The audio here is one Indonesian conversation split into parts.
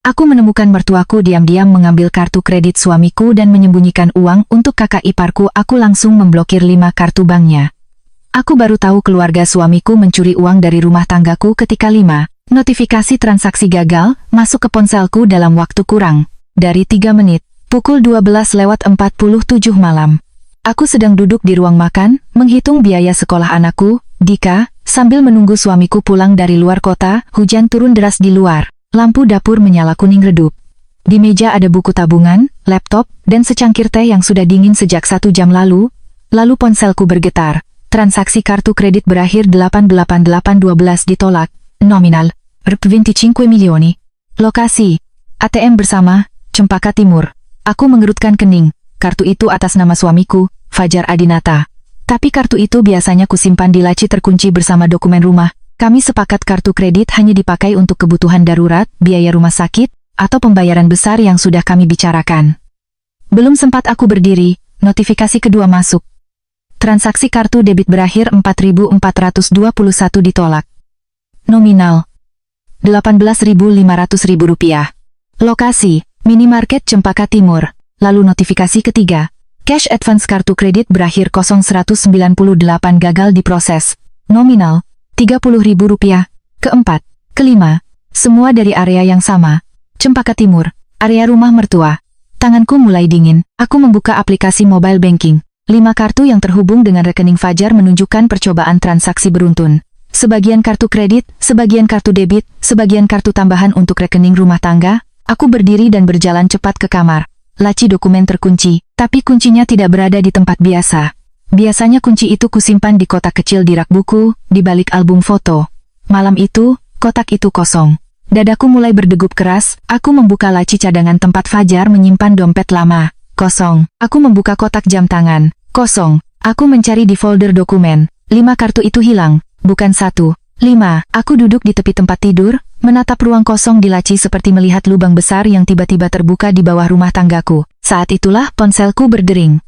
Aku menemukan mertuaku diam-diam mengambil kartu kredit suamiku dan menyembunyikan uang untuk kakak iparku. Aku langsung memblokir 5 kartu banknya. Aku baru tahu keluarga suamiku mencuri uang dari rumah tanggaku ketika 5 notifikasi transaksi gagal masuk ke ponselku dalam waktu kurang dari 3 menit. Pukul 12:47 malam. Aku sedang duduk di ruang makan, menghitung biaya sekolah anakku, Dika, sambil menunggu suamiku pulang dari luar kota. Hujan turun deras di luar. Lampu dapur menyala kuning redup. Di meja ada buku tabungan, laptop, dan secangkir teh yang sudah dingin sejak 1 jam lalu. Lalu ponselku bergetar. Transaksi kartu kredit berakhir 88812 ditolak. Nominal, Rp25 milioni. Lokasi, ATM bersama, Cempaka Timur. Aku mengerutkan kening. Kartu itu atas nama suamiku, Fajar Adinata. Tapi kartu itu biasanya kusimpan di laci terkunci bersama dokumen rumah. Kami sepakat kartu kredit hanya dipakai untuk kebutuhan darurat, biaya rumah sakit, atau pembayaran besar yang sudah kami bicarakan. Belum sempat aku berdiri, notifikasi kedua masuk. Transaksi kartu debit berakhir 4.421 ditolak. Nominal Rp18.500.000. Lokasi, minimarket Cempaka Timur. Lalu notifikasi ketiga. Cash advance kartu kredit berakhir 0198 gagal diproses. Nominal Rp30.000. Keempat, kelima, semua dari area yang sama. Cempaka Timur, area rumah mertua. Tanganku mulai dingin. Aku membuka aplikasi mobile banking. 5 kartu yang terhubung dengan rekening Fajar menunjukkan percobaan transaksi beruntun. Sebagian kartu kredit, sebagian kartu debit, sebagian kartu tambahan untuk rekening rumah tangga. Aku berdiri dan berjalan cepat ke kamar. Laci dokumen terkunci, tapi kuncinya tidak berada di tempat biasa. Biasanya kunci itu kusimpan di kotak kecil di rak buku, di balik album foto. Malam itu, kotak itu kosong. Dadaku mulai berdegup keras. Aku membuka laci cadangan tempat Fajar menyimpan dompet lama. Kosong. Aku membuka kotak jam tangan. Kosong. Aku mencari di folder dokumen. 5 kartu itu hilang. Bukan 1. 5. Aku duduk di tepi tempat tidur, menatap ruang kosong di laci seperti melihat lubang besar yang tiba-tiba terbuka di bawah rumah tanggaku. Saat itulah ponselku berdering.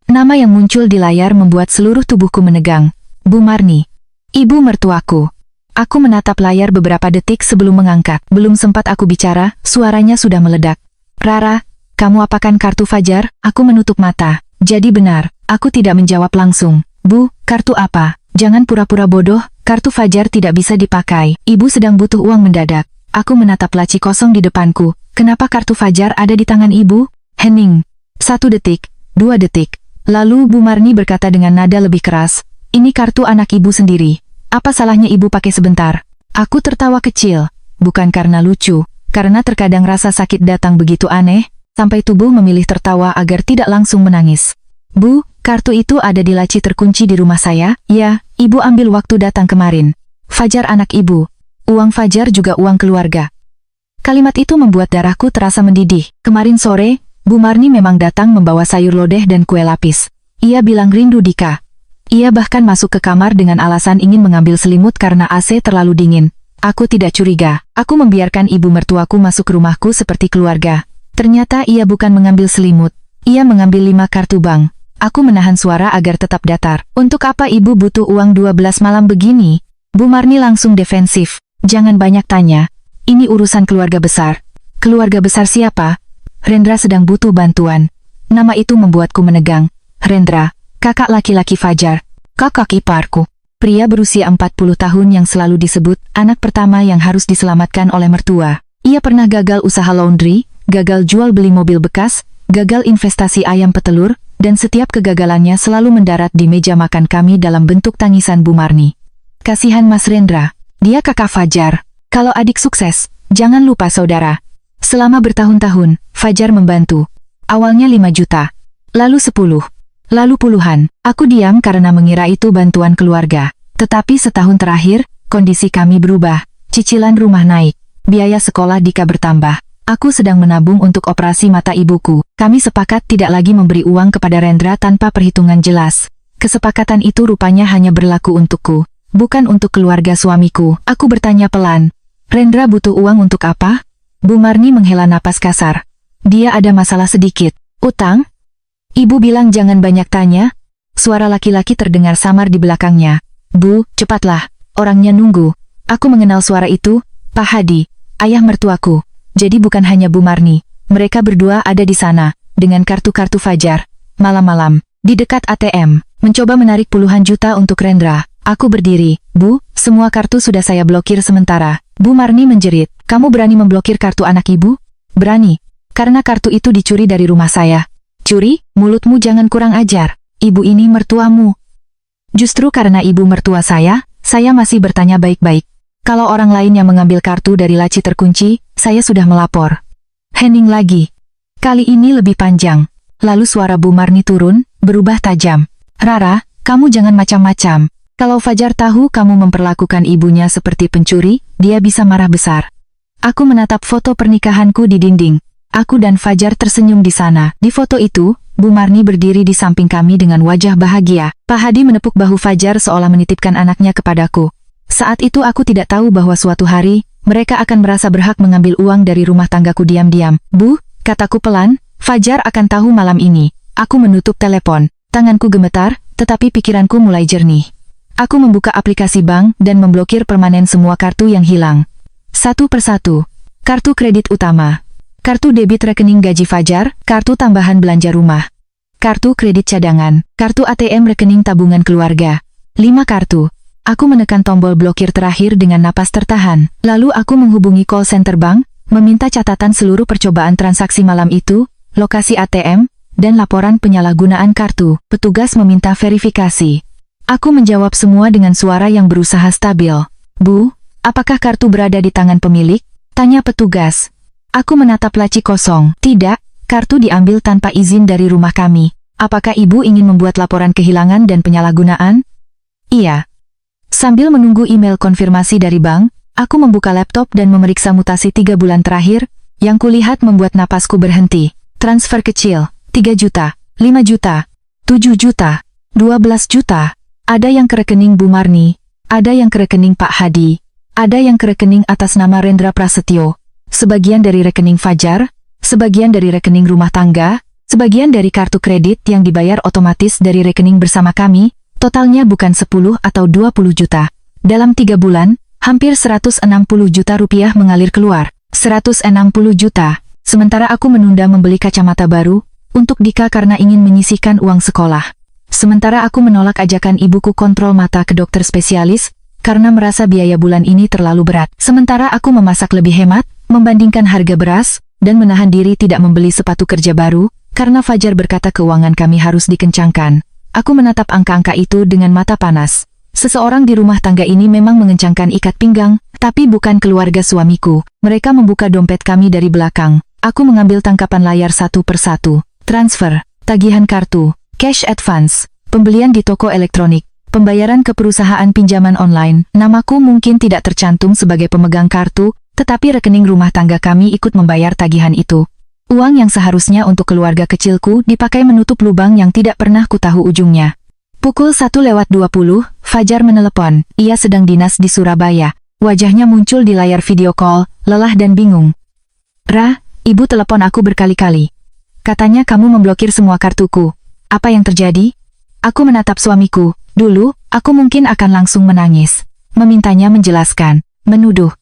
Nama yang muncul di layar membuat seluruh tubuhku menegang. Bu Marni. Ibu mertuaku. Aku menatap layar beberapa detik sebelum mengangkat. Belum sempat aku bicara, suaranya sudah meledak. Rara, kamu apakan kartu Fajar? Aku menutup mata. Jadi benar, aku tidak menjawab langsung. Bu, kartu apa? Jangan pura-pura bodoh, kartu Fajar tidak bisa dipakai. Ibu sedang butuh uang mendadak. Aku menatap laci kosong di depanku. Kenapa kartu Fajar ada di tangan ibu? Hening. 1 detik, 2 detik. Lalu Bu Marni berkata dengan nada lebih keras, ini kartu anak ibu sendiri. Apa salahnya ibu pakai sebentar? Aku tertawa kecil. Bukan karena lucu, karena terkadang rasa sakit datang begitu aneh, sampai tubuh memilih tertawa agar tidak langsung menangis. Bu, kartu itu ada di laci terkunci di rumah saya. Ya, ibu ambil waktu datang kemarin. Fajar anak ibu. Uang Fajar juga uang keluarga. Kalimat itu membuat darahku terasa mendidih. Kemarin sore, Bu Marni memang datang membawa sayur lodeh dan kue lapis. Ia bilang rindu Dika. Ia bahkan masuk ke kamar dengan alasan ingin mengambil selimut karena AC terlalu dingin. Aku tidak curiga. Aku membiarkan ibu mertuaku masuk ke rumahku seperti keluarga. Ternyata ia bukan mengambil selimut. Ia mengambil 5 kartu bank. Aku menahan suara agar tetap datar. Untuk apa ibu butuh uang 12 malam begini? Bu Marni langsung defensif. Jangan banyak tanya. Ini urusan keluarga besar. Keluarga besar siapa? Rendra sedang butuh bantuan. Nama itu membuatku menegang. Rendra, kakak laki-laki Fajar. Kakak iparku. Pria berusia 40 tahun yang selalu disebut anak pertama yang harus diselamatkan oleh mertua. Ia pernah gagal usaha laundry, gagal jual beli mobil bekas, gagal investasi ayam petelur, dan setiap kegagalannya selalu mendarat di meja makan kami dalam bentuk tangisan Bu Marni. Kasihan Mas Rendra. Dia kakak Fajar. Kalau adik sukses, jangan lupa saudara. Selama bertahun-tahun, Fajar membantu. Awalnya 5 juta, lalu 10, lalu puluhan. Aku diam karena mengira itu bantuan keluarga. Tetapi setahun terakhir, kondisi kami berubah. Cicilan rumah naik, biaya sekolah Dika bertambah. Aku sedang menabung untuk operasi mata ibuku. Kami sepakat tidak lagi memberi uang kepada Rendra tanpa perhitungan jelas. Kesepakatan itu rupanya hanya berlaku untukku, bukan untuk keluarga suamiku. Aku bertanya pelan, Rendra butuh uang untuk apa? Bu Marni menghela napas kasar. Dia ada masalah sedikit. Utang? Ibu bilang jangan banyak tanya. Suara laki-laki terdengar samar di belakangnya. Bu, cepatlah. Orangnya nunggu. Aku mengenal suara itu. Pak Hadi, ayah mertuaku. Jadi bukan hanya Bu Marni, mereka berdua ada di sana, dengan kartu-kartu Fajar. Malam-malam, di dekat ATM, mencoba menarik puluhan juta untuk Rendra. Aku berdiri, Bu, semua kartu sudah saya blokir sementara. Bu Marni menjerit, kamu berani memblokir kartu anak ibu? Berani, karena kartu itu dicuri dari rumah saya. Curi? Mulutmu jangan kurang ajar. Ibu ini mertuamu. Justru karena ibu mertua saya masih bertanya baik-baik. Kalau orang lain yang mengambil kartu dari laci terkunci, saya sudah melapor. Hening lagi. Kali ini lebih panjang. Lalu suara Bu Marni turun, berubah tajam. Rara, kamu jangan macam-macam. Kalau Fajar tahu kamu memperlakukan ibunya seperti pencuri, dia bisa marah besar. Aku menatap foto pernikahanku di dinding. Aku dan Fajar tersenyum di sana. Di foto itu, Bu Marni berdiri di samping kami dengan wajah bahagia. Pak Hadi menepuk bahu Fajar seolah menitipkan anaknya kepadaku. Saat itu aku tidak tahu bahwa suatu hari, mereka akan merasa berhak mengambil uang dari rumah tanggaku diam-diam. Bu, kataku pelan, Fajar akan tahu malam ini. Aku menutup telepon. Tanganku gemetar, tetapi pikiranku mulai jernih. Aku membuka aplikasi bank dan memblokir permanen semua kartu yang hilang. Satu persatu. Kartu kredit utama. Kartu debit rekening gaji Fajar, kartu tambahan belanja rumah. Kartu kredit cadangan, kartu ATM rekening tabungan keluarga. 5 kartu. Aku menekan tombol blokir terakhir dengan napas tertahan. Lalu aku menghubungi call center bank, meminta catatan seluruh percobaan transaksi malam itu, lokasi ATM, dan laporan penyalahgunaan kartu. Petugas meminta verifikasi. Aku menjawab semua dengan suara yang berusaha stabil. Bu, apakah kartu berada di tangan pemilik? Tanya petugas. Aku menatap laci kosong. Tidak, kartu diambil tanpa izin dari rumah kami. Apakah ibu ingin membuat laporan kehilangan dan penyalahgunaan? Iya. Sambil menunggu email konfirmasi dari bank, aku membuka laptop dan memeriksa mutasi 3 bulan terakhir, yang kulihat membuat napasku berhenti. Transfer kecil, 3 juta, 5 juta, 7 juta, 12 juta. Ada yang ke rekening Bu Marni, ada yang ke rekening Pak Hadi, ada yang ke rekening atas nama Rendra Prasetyo. Sebagian dari rekening Fajar, sebagian dari rekening rumah tangga, sebagian dari kartu kredit yang dibayar otomatis dari rekening bersama kami, totalnya bukan 10 atau 20 juta. Dalam 3 bulan, hampir 160 juta rupiah mengalir keluar. 160 juta. Sementara aku menunda membeli kacamata baru, untuk Dika karena ingin menyisihkan uang sekolah. Sementara aku menolak ajakan ibuku kontrol mata ke dokter spesialis, karena merasa biaya bulan ini terlalu berat. Sementara aku memasak lebih hemat, membandingkan harga beras, dan menahan diri tidak membeli sepatu kerja baru, karena Fajar berkata keuangan kami harus dikencangkan. Aku menatap angka-angka itu dengan mata panas. Seseorang di rumah tangga ini memang mengencangkan ikat pinggang, tapi bukan keluarga suamiku. Mereka membuka dompet kami dari belakang. Aku mengambil tangkapan layar satu persatu. Transfer, tagihan kartu, cash advance, pembelian di toko elektronik, pembayaran ke perusahaan pinjaman online. Namaku mungkin tidak tercantum sebagai pemegang kartu, tetapi rekening rumah tangga kami ikut membayar tagihan itu. Uang yang seharusnya untuk keluarga kecilku dipakai menutup lubang yang tidak pernah kutahu ujungnya. Pukul 1:20, Fajar menelepon. Ia sedang dinas di Surabaya. Wajahnya muncul di layar video call, lelah dan bingung. Ra, ibu telepon aku berkali-kali. Katanya kamu memblokir semua kartuku. Apa yang terjadi? Aku menatap suamiku. Dulu, aku mungkin akan langsung menangis. Memintanya menjelaskan. Menuduh.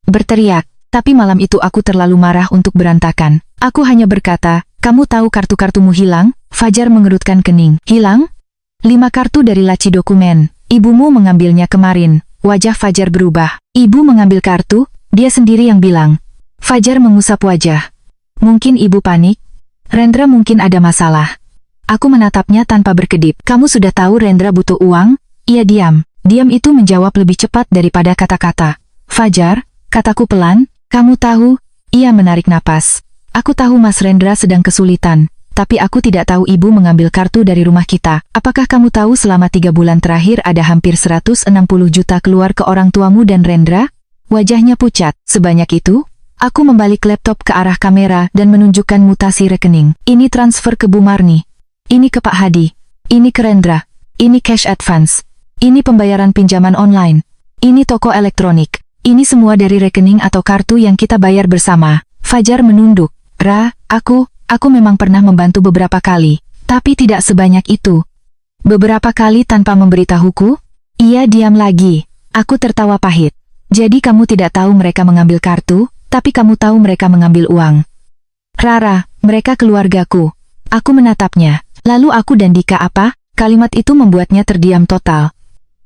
Berteriak, tapi malam itu aku terlalu marah untuk berantakan. Aku hanya berkata, kamu tahu kartu-kartumu hilang? Fajar mengerutkan kening. Hilang? 5 kartu dari laci dokumen. Ibumu mengambilnya kemarin. Wajah Fajar berubah. Ibu mengambil kartu? Dia sendiri yang bilang. Fajar mengusap wajah. Mungkin ibu panik. Rendra mungkin ada masalah. Aku menatapnya tanpa berkedip. Kamu sudah tahu Rendra butuh uang? Ia diam. Diam itu menjawab lebih cepat daripada kata-kata. Fajar, kataku pelan, kamu tahu, ia menarik napas. Aku tahu Mas Rendra sedang kesulitan, tapi aku tidak tahu ibu mengambil kartu dari rumah kita. Apakah kamu tahu selama 3 bulan terakhir ada hampir 160 juta keluar ke orang tuamu dan Rendra? Wajahnya pucat. Sebanyak itu? Aku membalik laptop ke arah kamera dan menunjukkan mutasi rekening. Ini transfer ke Bu Marni. Ini ke Pak Hadi. Ini ke Rendra. Ini cash advance. Ini pembayaran pinjaman online. Ini toko elektronik. Ini semua dari rekening atau kartu yang kita bayar bersama. Fajar menunduk. Ra, aku memang pernah membantu beberapa kali, tapi tidak sebanyak itu. Beberapa kali tanpa memberitahuku? Ia diam lagi. Aku tertawa pahit. Jadi kamu tidak tahu mereka mengambil kartu? Tapi kamu tahu mereka mengambil uang. Rara, mereka keluargaku. Aku menatapnya. Lalu aku dan Dika apa? Kalimat itu membuatnya terdiam total.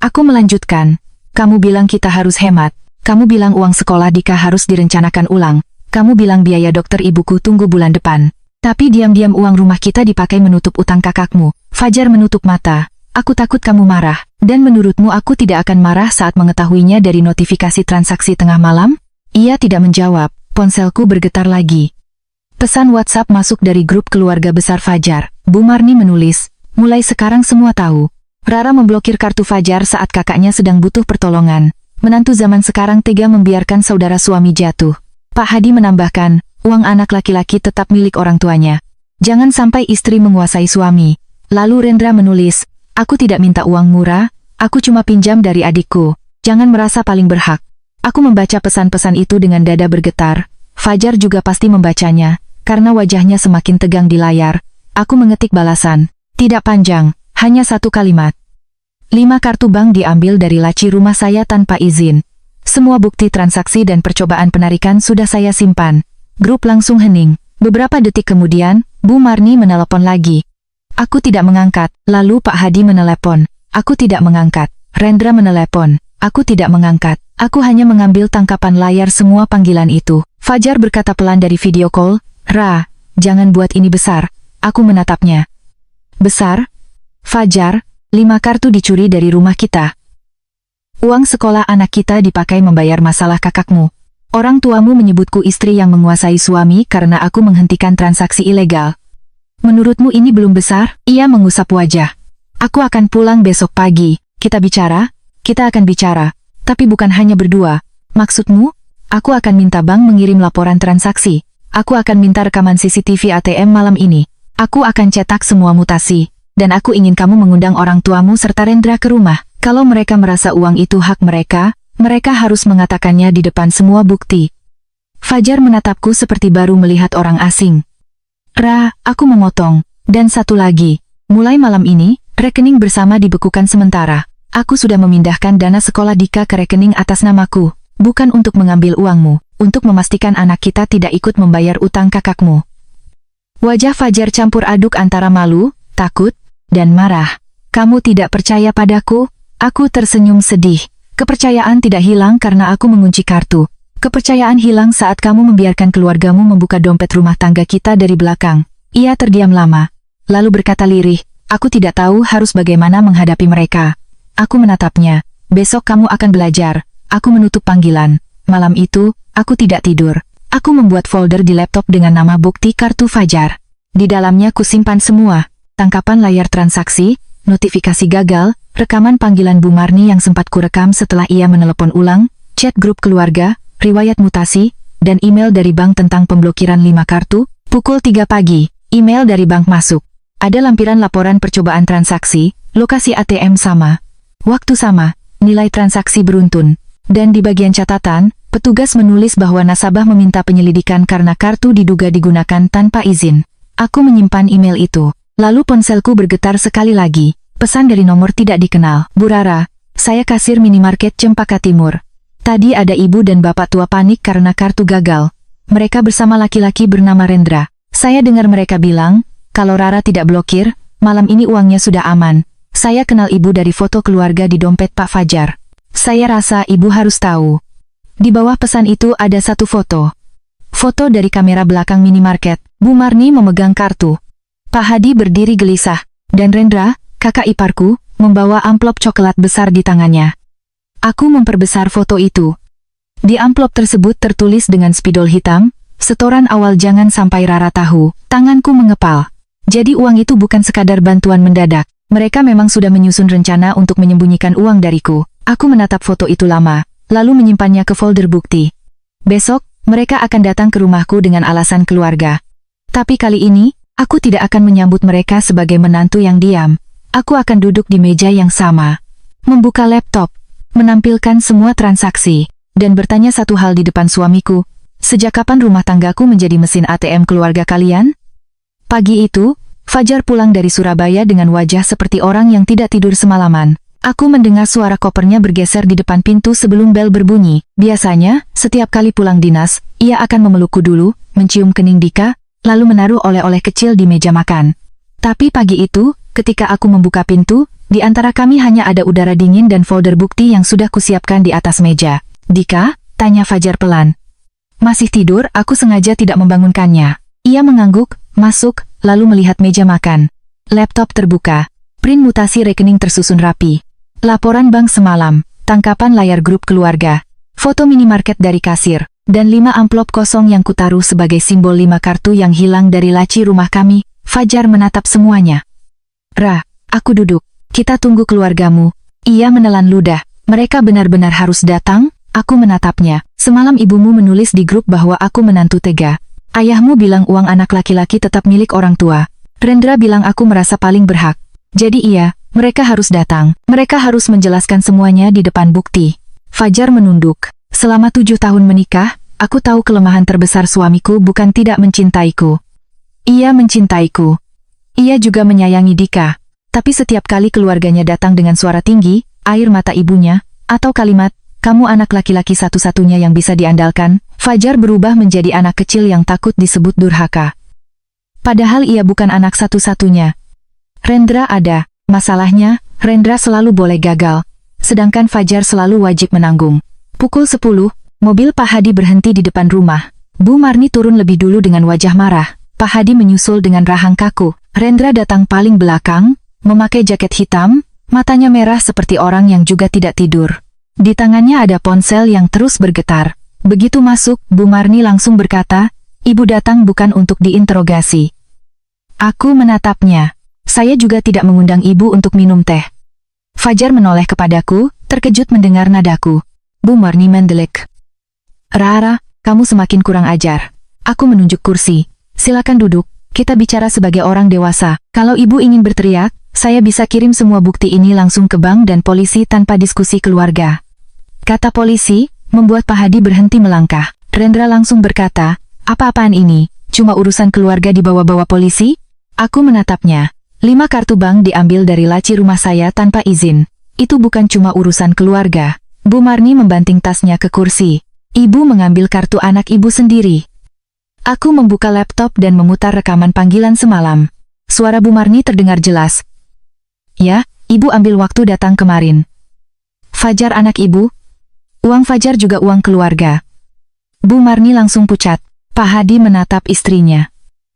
Aku melanjutkan. Kamu bilang kita harus hemat. Kamu bilang uang sekolah Dika harus direncanakan ulang. Kamu bilang biaya dokter ibuku tunggu bulan depan. Tapi diam-diam uang rumah kita dipakai menutup utang kakakmu. Fajar menutup mata. Aku takut kamu marah. Dan menurutmu aku tidak akan marah saat mengetahuinya dari notifikasi transaksi tengah malam? Ia tidak menjawab. Ponselku bergetar lagi. Pesan WhatsApp masuk dari grup keluarga besar Fajar. Bu Marni menulis, mulai sekarang semua tahu. Rara memblokir kartu Fajar saat kakaknya sedang butuh pertolongan. Menantu zaman sekarang tega membiarkan saudara suami jatuh. Pak Hadi menambahkan, uang anak laki-laki tetap milik orang tuanya. Jangan sampai istri menguasai suami. Lalu Rendra menulis, aku tidak minta uang murah, aku cuma pinjam dari adikku. Jangan merasa paling berhak. Aku membaca pesan-pesan itu dengan dada bergetar. Fajar juga pasti membacanya. Karena wajahnya semakin tegang di layar, aku mengetik balasan. Tidak panjang, hanya satu kalimat. 5 kartu bank diambil dari laci rumah saya tanpa izin. Semua bukti transaksi dan percobaan penarikan sudah saya simpan. Grup langsung hening. Beberapa detik kemudian, Bu Marni menelepon lagi. Aku tidak mengangkat. Lalu Pak Hadi menelepon. Aku tidak mengangkat. Rendra menelepon. Aku tidak mengangkat. Aku hanya mengambil tangkapan layar semua panggilan itu. Fajar berkata pelan dari video call, Ra, jangan buat ini besar. Aku menatapnya. Besar? Fajar, 5 kartu dicuri dari rumah kita. Uang sekolah anak kita dipakai membayar masalah kakakmu. Orang tuamu menyebutku istri yang menguasai suami karena aku menghentikan transaksi ilegal. Menurutmu ini belum besar? Ia mengusap wajah. Aku akan pulang besok pagi. Kita bicara? Kita akan bicara. Tapi bukan hanya berdua. Maksudmu? Aku akan minta bank mengirim laporan transaksi. Aku akan minta rekaman CCTV ATM malam ini. Aku akan cetak semua mutasi. Dan aku ingin kamu mengundang orang tuamu serta Rendra ke rumah. Kalau mereka merasa uang itu hak mereka, mereka harus mengatakannya di depan semua bukti. Fajar menatapku seperti baru melihat orang asing. Ra, aku memotong. Dan satu lagi. Mulai malam ini, rekening bersama dibekukan sementara. Aku sudah memindahkan dana sekolah Dika ke rekening atas namaku. Bukan untuk mengambil uangmu. Untuk memastikan anak kita tidak ikut membayar utang kakakmu. Wajah Fajar campur aduk antara malu, takut, dan marah. Kamu tidak percaya padaku? Aku tersenyum sedih. Kepercayaan tidak hilang karena aku mengunci kartu. Kepercayaan hilang saat kamu membiarkan keluargamu membuka dompet rumah tangga kita dari belakang. Ia terdiam lama. Lalu berkata lirih, aku tidak tahu harus bagaimana menghadapi mereka. Aku menatapnya. Besok kamu akan belajar. Aku menutup panggilan. Malam itu, aku tidak tidur. Aku membuat folder di laptop dengan nama bukti kartu Fajar. Di dalamnya kusimpan semua. Tangkapan layar transaksi, notifikasi gagal, rekaman panggilan Bu Marni yang sempat kurekam setelah ia menelepon ulang, chat grup keluarga, riwayat mutasi, dan email dari bank tentang pemblokiran 5 kartu. Pukul 3 pagi, email dari bank masuk. Ada lampiran laporan percobaan transaksi, lokasi ATM sama. Waktu sama, nilai transaksi beruntun. Dan di bagian catatan, petugas menulis bahwa nasabah meminta penyelidikan karena kartu diduga digunakan tanpa izin. Aku menyimpan email itu. Lalu ponselku bergetar sekali lagi. Pesan dari nomor tidak dikenal. Bu Rara, saya kasir minimarket Cempaka Timur. Tadi ada ibu dan bapak tua panik karena kartu gagal. Mereka bersama laki-laki bernama Rendra. Saya dengar mereka bilang, kalau Rara tidak blokir, malam ini uangnya sudah aman. Saya kenal ibu dari foto keluarga di dompet Pak Fajar. Saya rasa ibu harus tahu. Di bawah pesan itu ada satu foto. Foto dari kamera belakang minimarket. Bu Marni memegang kartu. Pak Hadi berdiri gelisah. Dan Rendra, kakak iparku, membawa amplop coklat besar di tangannya. Aku memperbesar foto itu. Di amplop tersebut tertulis dengan spidol hitam, setoran awal jangan sampai Rara tahu. Tanganku mengepal. Jadi uang itu bukan sekadar bantuan mendadak. Mereka memang sudah menyusun rencana untuk menyembunyikan uang dariku. Aku menatap foto itu lama, lalu menyimpannya ke folder bukti. Besok, mereka akan datang ke rumahku dengan alasan keluarga. Tapi kali ini, aku tidak akan menyambut mereka sebagai menantu yang diam. Aku akan duduk di meja yang sama, membuka laptop, menampilkan semua transaksi, dan bertanya satu hal di depan suamiku. Sejak kapan rumah tanggaku menjadi mesin ATM keluarga kalian? Pagi itu, Fajar pulang dari Surabaya dengan wajah seperti orang yang tidak tidur semalaman. Aku mendengar suara kopernya bergeser di depan pintu sebelum bel berbunyi. Biasanya, setiap kali pulang dinas, ia akan memelukku dulu, mencium kening Dika, lalu menaruh oleh-oleh kecil di meja makan. Tapi pagi itu, ketika aku membuka pintu, di antara kami hanya ada udara dingin dan folder bukti yang sudah kusiapkan di atas meja. "Dika?" tanya Fajar pelan. Masih tidur, aku sengaja tidak membangunkannya. Ia mengangguk, masuk, lalu melihat meja makan. Laptop terbuka. Print mutasi rekening tersusun rapi. Laporan bank semalam, tangkapan layar grup keluarga, foto minimarket dari kasir, dan 5 amplop kosong yang kutaruh sebagai simbol 5 kartu yang hilang dari laci rumah kami. Fajar menatap semuanya. "Ra, aku duduk. Kita tunggu keluargamu." Ia menelan ludah. "Mereka benar-benar harus datang?" Aku menatapnya. "Semalam ibumu menulis di grup bahwa aku menantu tega. Ayahmu bilang uang anak laki-laki tetap milik orang tua. Rendra bilang aku merasa paling berhak. Jadi iya, mereka harus datang. Mereka harus menjelaskan semuanya di depan bukti." Fajar menunduk. "Selama 7 tahun menikah, aku tahu kelemahan terbesar suamiku bukan tidak mencintaiku. Ia mencintaiku. Ia juga menyayangi Dika. Tapi setiap kali keluarganya datang dengan suara tinggi, air mata ibunya, atau kalimat, 'Kamu anak laki-laki satu-satunya yang bisa diandalkan,' Fajar berubah menjadi anak kecil yang takut disebut durhaka. Padahal ia bukan anak satu-satunya. Rendra ada. Masalahnya, Rendra selalu boleh gagal. Sedangkan Fajar selalu wajib menanggung. Pukul 10, mobil Pak Hadi berhenti di depan rumah. Bu Marni turun lebih dulu dengan wajah marah. Pak Hadi menyusul dengan rahang kaku. Rendra datang paling belakang, memakai jaket hitam, matanya merah seperti orang yang juga tidak tidur. Di tangannya ada ponsel yang terus bergetar. Begitu masuk, Bu Marni langsung berkata, "Ibu datang bukan untuk diinterogasi." Aku menatapnya. "Saya juga tidak mengundang ibu untuk minum teh." Fajar menoleh kepadaku, terkejut mendengar nadaku. Bu Marni mendelik. "Rara, kamu semakin kurang ajar." Aku menunjuk kursi. "Silakan duduk, kita bicara sebagai orang dewasa. Kalau ibu ingin berteriak, saya bisa kirim semua bukti ini langsung ke bank dan polisi tanpa diskusi keluarga." Kata polisi, membuat Pak Hadi berhenti melangkah. Rendra langsung berkata, "Apa-apaan ini? Cuma urusan keluarga dibawa-bawa polisi?" Aku menatapnya. 5 kartu bank diambil dari laci rumah saya tanpa izin. Itu bukan cuma urusan keluarga. Bu Marni membanting tasnya ke kursi. "Ibu mengambil kartu anak ibu sendiri." Aku membuka laptop dan memutar rekaman panggilan semalam. Suara Bu Marni terdengar jelas. "Ya, ibu ambil waktu datang kemarin." "Fajar anak ibu?" "Uang Fajar juga uang keluarga." Bu Marni langsung pucat. Pak Hadi menatap istrinya.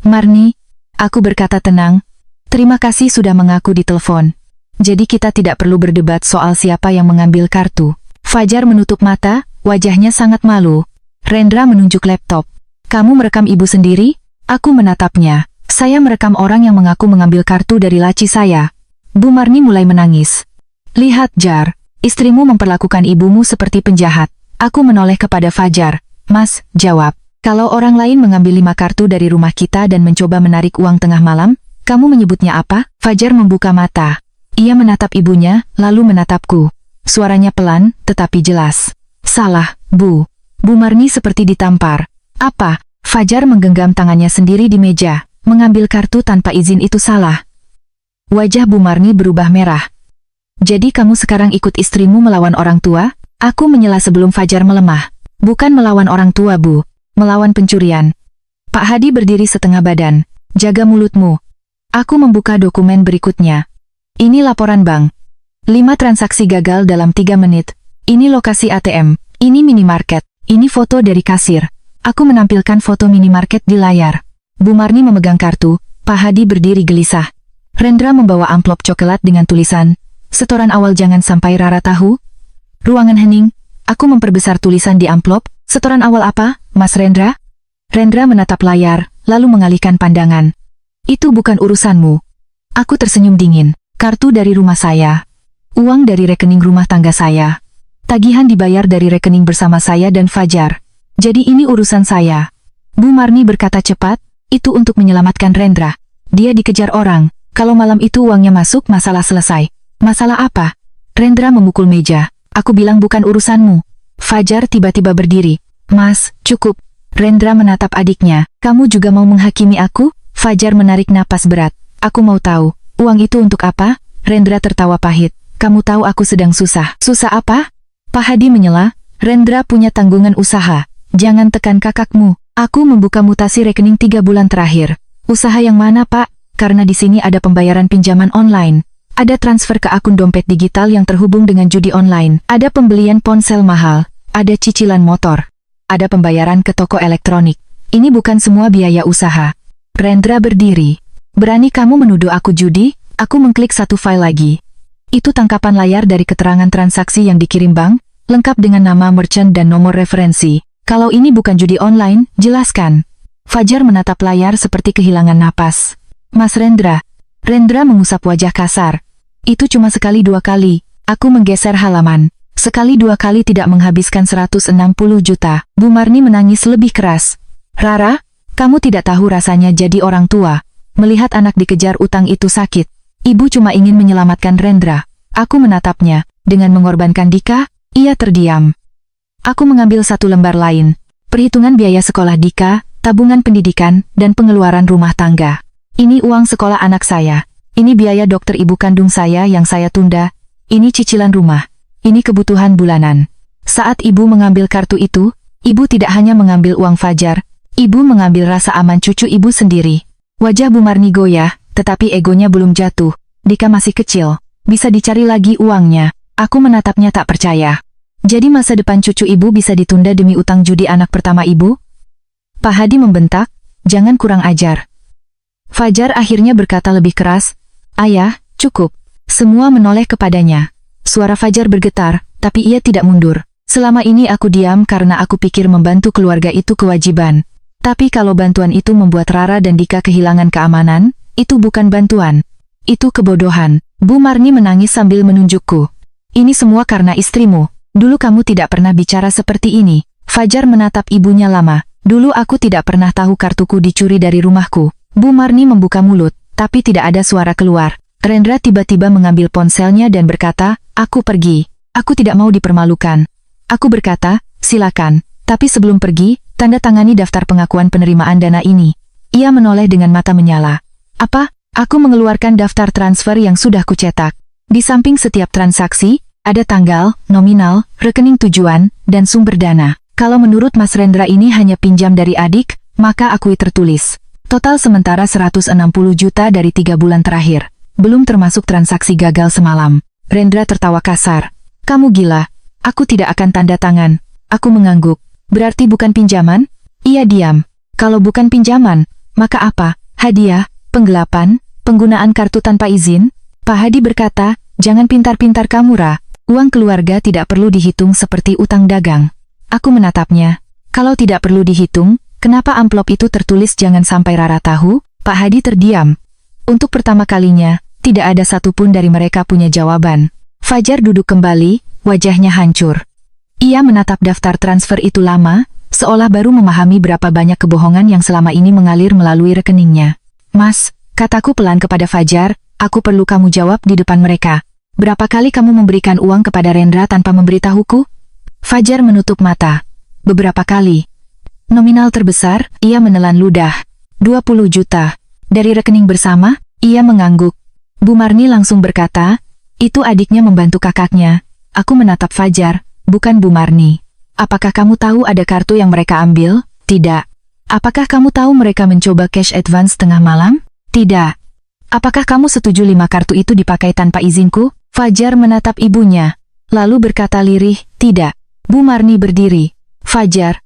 "Marni," aku berkata tenang, "terima kasih sudah mengaku di telepon. Jadi kita tidak perlu berdebat soal siapa yang mengambil kartu." Fajar menutup mata, wajahnya sangat malu. Rendra menunjuk laptop. "Kamu merekam ibu sendiri?" Aku menatapnya. "Saya merekam orang yang mengaku mengambil kartu dari laci saya." Bu Marni mulai menangis. "Lihat Jar, istrimu memperlakukan ibumu seperti penjahat." Aku menoleh kepada Fajar. "Mas, jawab. Kalau orang lain mengambil 5 kartu dari rumah kita dan mencoba menarik uang tengah malam, kamu menyebutnya apa?" Fajar membuka mata. Ia menatap ibunya, lalu menatapku. Suaranya pelan, tetapi jelas. "Salah, Bu." Bu Marni seperti ditampar. "Apa?" Fajar menggenggam tangannya sendiri di meja. "Mengambil kartu tanpa izin itu salah." Wajah Bu Marni berubah merah. "Jadi kamu sekarang ikut istrimu melawan orang tua?" Aku menyela sebelum Fajar melemah. "Bukan melawan orang tua, Bu. Melawan pencurian." Pak Hadi berdiri setengah badan. "Jaga mulutmu." Aku membuka dokumen berikutnya. Ini laporan bank. 5 transaksi gagal dalam 3 menit. Ini lokasi ATM. Ini minimarket. Ini foto dari kasir. Aku menampilkan foto minimarket di layar. Bu Marni memegang kartu. Pak Hadi berdiri gelisah. Rendra membawa amplop coklat dengan tulisan, "Setoran awal jangan sampai Rara tahu." Ruangan hening. Aku memperbesar tulisan di amplop. "Setoran awal apa, Mas Rendra?" Rendra menatap layar, lalu mengalihkan pandangan. "Itu bukan urusanmu." Aku tersenyum dingin. "Kartu dari rumah saya. Uang dari rekening rumah tangga saya. Tagihan dibayar dari rekening bersama saya dan Fajar. Jadi ini urusan saya." Bu Marni berkata cepat, "Itu untuk menyelamatkan Rendra. Dia dikejar orang. Kalau malam itu uangnya masuk, masalah selesai." "Masalah apa?" Rendra memukul meja. "Aku bilang bukan urusanmu." Fajar tiba-tiba berdiri. "Mas, cukup." Rendra menatap adiknya. "Kamu juga mau menghakimi aku?" Fajar menarik napas berat. "Aku mau tahu, uang itu untuk apa?" Rendra tertawa pahit. kamu tahu aku sedang susah. Susah apa? Pak Hadi menyela, Rendra punya tanggungan usaha. Jangan tekan kakakmu. Aku membuka mutasi rekening 3 bulan terakhir. Usaha yang mana, Pak? Karena di sini ada pembayaran pinjaman online. Ada transfer ke akun dompet digital yang terhubung dengan judi online. Ada pembelian ponsel mahal. Ada cicilan motor. Ada pembayaran ke toko elektronik. Ini bukan semua biaya usaha. Rendra berdiri. Berani kamu menuduh aku judi? Aku mengklik satu file lagi. Itu tangkapan layar dari keterangan transaksi yang dikirim bank, lengkap dengan nama merchant dan nomor referensi. Kalau ini bukan judi online, jelaskan. Fajar menatap layar seperti kehilangan napas. Mas Rendra. Rendra mengusap wajah kasar. Itu cuma sekali 2 kali. Aku menggeser halaman. Sekali 2 kali tidak menghabiskan 160 juta. Bu Marni menangis lebih keras. Rara, kamu tidak tahu rasanya jadi orang tua. Melihat anak dikejar utang itu sakit. Ibu cuma ingin menyelamatkan Rendra. Aku menatapnya. Dengan mengorbankan Dika, ia terdiam. Aku mengambil satu lembar lain. Perhitungan biaya sekolah Dika, tabungan pendidikan, dan pengeluaran rumah tangga. Ini uang sekolah anak saya. Ini biaya dokter ibu kandung saya yang saya tunda. Ini cicilan rumah. Ini kebutuhan bulanan. Saat ibu mengambil kartu itu, ibu tidak hanya mengambil uang Fajar, ibu mengambil rasa aman cucu ibu sendiri. Wajah Bu Marni goyah, tetapi egonya belum jatuh. Dika masih kecil, bisa dicari lagi uangnya. Aku menatapnya tak percaya. Jadi masa depan cucu ibu bisa ditunda demi utang judi anak pertama ibu? Pak Hadi membentak, jangan kurang ajar. Fajar akhirnya berkata lebih keras, Ayah, cukup. Semua menoleh kepadanya. Suara Fajar bergetar, tapi ia tidak mundur. Selama ini aku diam karena aku pikir membantu keluarga itu kewajiban. Tapi kalau bantuan itu membuat Rara dan Dika kehilangan keamanan, itu bukan bantuan. Itu kebodohan. Bu Marni menangis sambil menunjukku. Ini semua karena istrimu. Dulu kamu tidak pernah bicara seperti ini. Fajar menatap ibunya lama. Dulu aku tidak pernah tahu kartuku dicuri dari rumahku. Bu Marni membuka mulut, tapi tidak ada suara keluar. Rendra tiba-tiba mengambil ponselnya dan berkata, aku pergi. Aku tidak mau dipermalukan. Aku berkata, silakan. Tapi sebelum pergi, tanda tangani daftar pengakuan penerimaan dana ini. Ia menoleh dengan mata menyala. Apa? Aku mengeluarkan daftar transfer yang sudah kucetak. Di samping setiap transaksi, ada tanggal, nominal, rekening tujuan, dan sumber dana. Kalau menurut Mas Rendra ini hanya pinjam dari adik, maka akui tertulis. Total sementara 160 juta dari 3 bulan terakhir. Belum termasuk transaksi gagal semalam. Rendra tertawa kasar. Kamu gila. Aku tidak akan tanda tangan. Aku mengangguk. Berarti bukan pinjaman? Ia diam. Kalau bukan pinjaman, maka apa? Hadiah, penggelapan, penggunaan kartu tanpa izin? Pak Hadi berkata, jangan pintar-pintar kamu, Ra. Uang keluarga tidak perlu dihitung seperti utang dagang. Aku menatapnya. Kalau tidak perlu dihitung, kenapa amplop itu tertulis jangan sampai Rara tahu? Pak Hadi terdiam. Untuk pertama kalinya, tidak ada satupun dari mereka punya jawaban. Fajar duduk kembali, wajahnya hancur. Ia menatap daftar transfer itu lama, seolah baru memahami berapa banyak kebohongan yang selama ini mengalir melalui rekeningnya. Mas, kataku pelan kepada Fajar, aku perlu kamu jawab di depan mereka. Berapa kali kamu memberikan uang kepada Rendra tanpa memberitahuku? Fajar menutup mata. Beberapa kali. Nominal terbesar, ia menelan ludah. 20 juta. Dari rekening bersama, ia mengangguk. Bu Marni langsung berkata, itu adiknya membantu kakaknya. Aku menatap Fajar. Bukan Bu Marni. Apakah kamu tahu ada kartu yang mereka ambil? Tidak. Apakah kamu tahu mereka mencoba cash advance tengah malam? Tidak. Apakah kamu setuju 5 kartu itu dipakai tanpa izinku? Fajar menatap ibunya. Lalu berkata lirih, tidak. Bu Marni berdiri. Fajar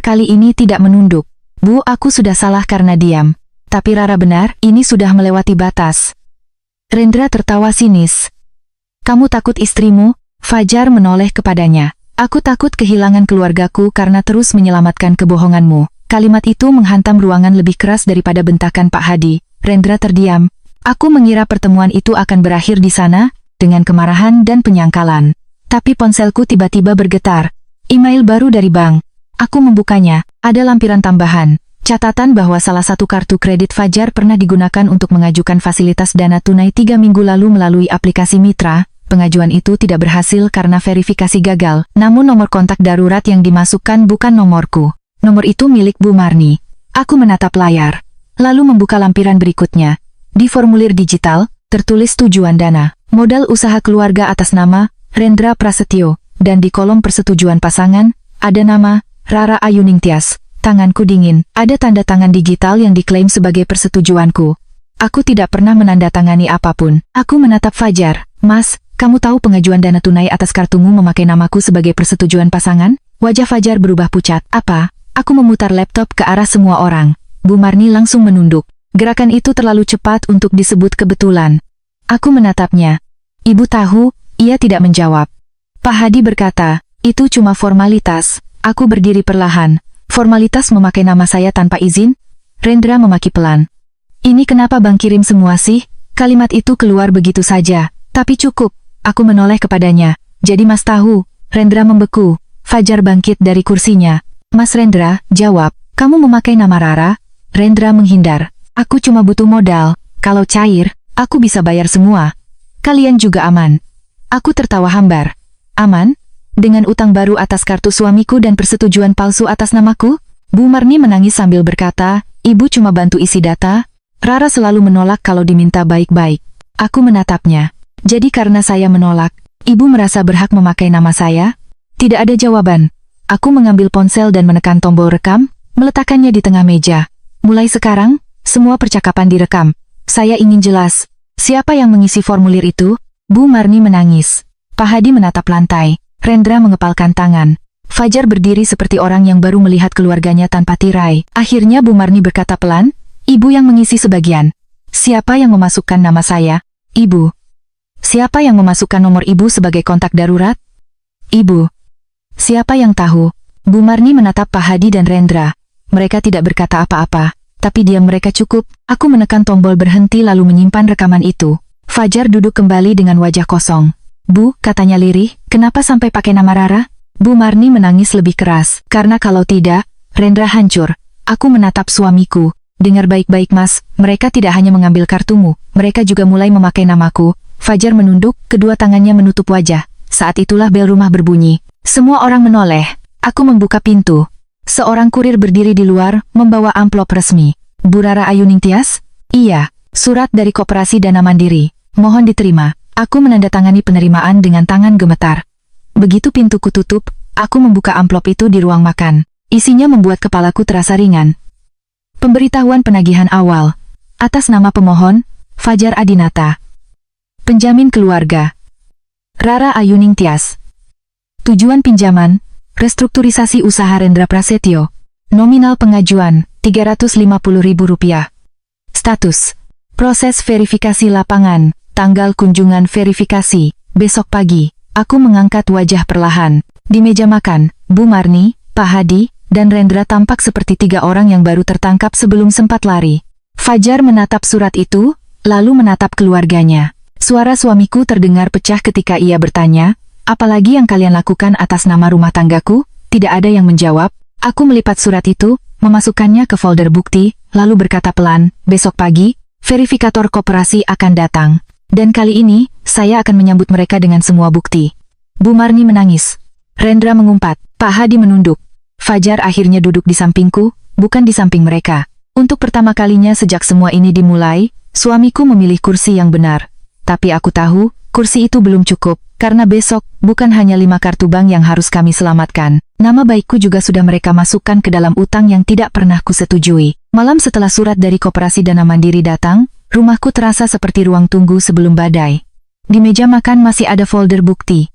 kali ini tidak menunduk. Bu, aku sudah salah karena diam. Tapi Rara benar, ini sudah melewati batas. Rendra tertawa sinis. Kamu takut istrimu? Fajar menoleh kepadanya. Aku takut kehilangan keluargaku karena terus menyelamatkan kebohonganmu. Kalimat itu menghantam ruangan lebih keras daripada bentakan Pak Hadi. Rendra terdiam. Aku mengira pertemuan itu akan berakhir di sana, dengan kemarahan dan penyangkalan. Tapi ponselku tiba-tiba bergetar. Email baru dari bank. Aku membukanya. Ada lampiran tambahan. Catatan bahwa salah satu kartu kredit Fajar pernah digunakan untuk mengajukan fasilitas dana tunai 3 minggu lalu melalui aplikasi Mitra. Pengajuan itu tidak berhasil karena verifikasi gagal, namun nomor kontak darurat yang dimasukkan bukan nomorku. Nomor itu milik Bu Marni. Aku menatap layar, lalu membuka lampiran berikutnya. Di formulir digital, Tertulis tujuan dana, modal usaha keluarga atas nama Rendra Prasetyo, dan di kolom persetujuan pasangan, ada nama Rara Ayuning Tias. Tanganku dingin, ada tanda tangan digital yang diklaim sebagai persetujuanku. Aku tidak pernah menandatangani apapun. Aku menatap Fajar. Mas, kamu tahu pengajuan dana tunai atas kartumu memakai namaku sebagai persetujuan pasangan? Wajah Fajar berubah pucat. Apa? Aku memutar laptop ke arah semua orang. Bu Marni langsung menunduk. Gerakan itu terlalu cepat untuk disebut kebetulan. Aku menatapnya. Ibu tahu, ia tidak menjawab. Pak Hadi berkata, itu cuma formalitas. Aku berdiri perlahan. Formalitas memakai nama saya tanpa izin? Rendra memaki pelan. Ini kenapa Bang kirim semua sih? Kalimat itu keluar begitu saja. Tapi cukup. Aku menoleh kepadanya. Jadi Mas tahu. Rendra membeku. Fajar bangkit dari kursinya. Mas Rendra, jawab. Kamu memakai nama Rara? Rendra menghindar. Aku cuma butuh modal. Kalau cair, aku bisa bayar semua. Kalian juga aman. Aku tertawa hambar. Aman? Dengan utang baru atas kartu suamiku dan persetujuan palsu atas namaku? Bu Marni menangis sambil berkata, Ibu cuma bantu isi data. Rara selalu menolak kalau diminta baik-baik. Aku menatapnya. Jadi karena saya menolak, Ibu merasa berhak memakai nama saya? Tidak ada jawaban. Aku mengambil ponsel dan menekan tombol rekam, meletakkannya di tengah meja. Mulai sekarang, semua percakapan direkam. Saya ingin jelas. Siapa yang mengisi formulir itu? Bu Marni menangis. Pak Hadi menatap lantai. Rendra mengepalkan tangan. Fajar berdiri seperti orang yang baru melihat keluarganya tanpa tirai. Akhirnya Bu Marni berkata pelan, Ibu yang mengisi sebagian. Siapa yang memasukkan nama saya? Ibu. Siapa yang memasukkan nomor Ibu sebagai kontak darurat? Ibu. Siapa yang tahu? Bu Marni menatap Pak Hadi dan Rendra. Mereka tidak berkata apa-apa. Tapi diam mereka cukup. Aku menekan tombol berhenti lalu menyimpan rekaman itu. Fajar duduk kembali dengan wajah kosong. Bu, katanya lirih, kenapa sampai pakai nama Rara? Bu Marni menangis lebih keras. Karena kalau tidak, Rendra hancur. Aku menatap suamiku. Dengar baik-baik Mas, mereka tidak hanya mengambil kartumu, mereka juga mulai memakai namaku. Fajar menunduk, kedua tangannya menutup wajah. Saat itulah bel rumah berbunyi. Semua orang menoleh. Aku membuka pintu. Seorang kurir berdiri di luar, membawa amplop resmi. Bu Rara Ayuning Tias? Iya, surat dari Koperasi Dana Mandiri. Mohon diterima. Aku menandatangani penerimaan dengan tangan gemetar. Begitu pintuku tutup, aku membuka amplop itu di ruang makan. Isinya membuat kepalaku terasa ringan. Pemberitahuan penagihan awal. Atas nama pemohon, Fajar Adinata. Penjamin keluarga. Rara Ayuning Tias. Tujuan pinjaman, restrukturisasi usaha Rendra Prasetyo. Nominal pengajuan, Rp350.000. Status. Proses verifikasi lapangan, tanggal kunjungan verifikasi, besok pagi. Aku mengangkat wajah perlahan. Di meja makan, Bu Marni, Pak Hadi, dan Rendra tampak seperti tiga orang yang baru tertangkap sebelum sempat lari. Fajar menatap surat itu, lalu menatap keluarganya. Suara suamiku terdengar pecah ketika ia bertanya, apalagi yang kalian lakukan atas nama rumah tanggaku? Tidak ada yang menjawab. Aku melipat surat itu, memasukkannya ke folder bukti, lalu berkata pelan, besok pagi, verifikator koperasi akan datang. Dan kali ini, saya akan menyambut mereka dengan semua bukti. Bu Marni menangis. Rendra mengumpat. Pak Hadi menunduk. Fajar akhirnya duduk di sampingku, bukan di samping mereka. Untuk pertama kalinya sejak semua ini dimulai, suamiku memilih kursi yang benar. Tapi aku tahu, kursi itu belum cukup. Karena besok, bukan hanya 5 kartu bank yang harus kami selamatkan. Nama baikku juga sudah mereka masukkan ke dalam utang yang tidak pernah kusetujui. Malam setelah surat dari Koperasi Dana Mandiri datang, rumahku terasa seperti ruang tunggu sebelum badai. Di meja makan masih ada folder bukti.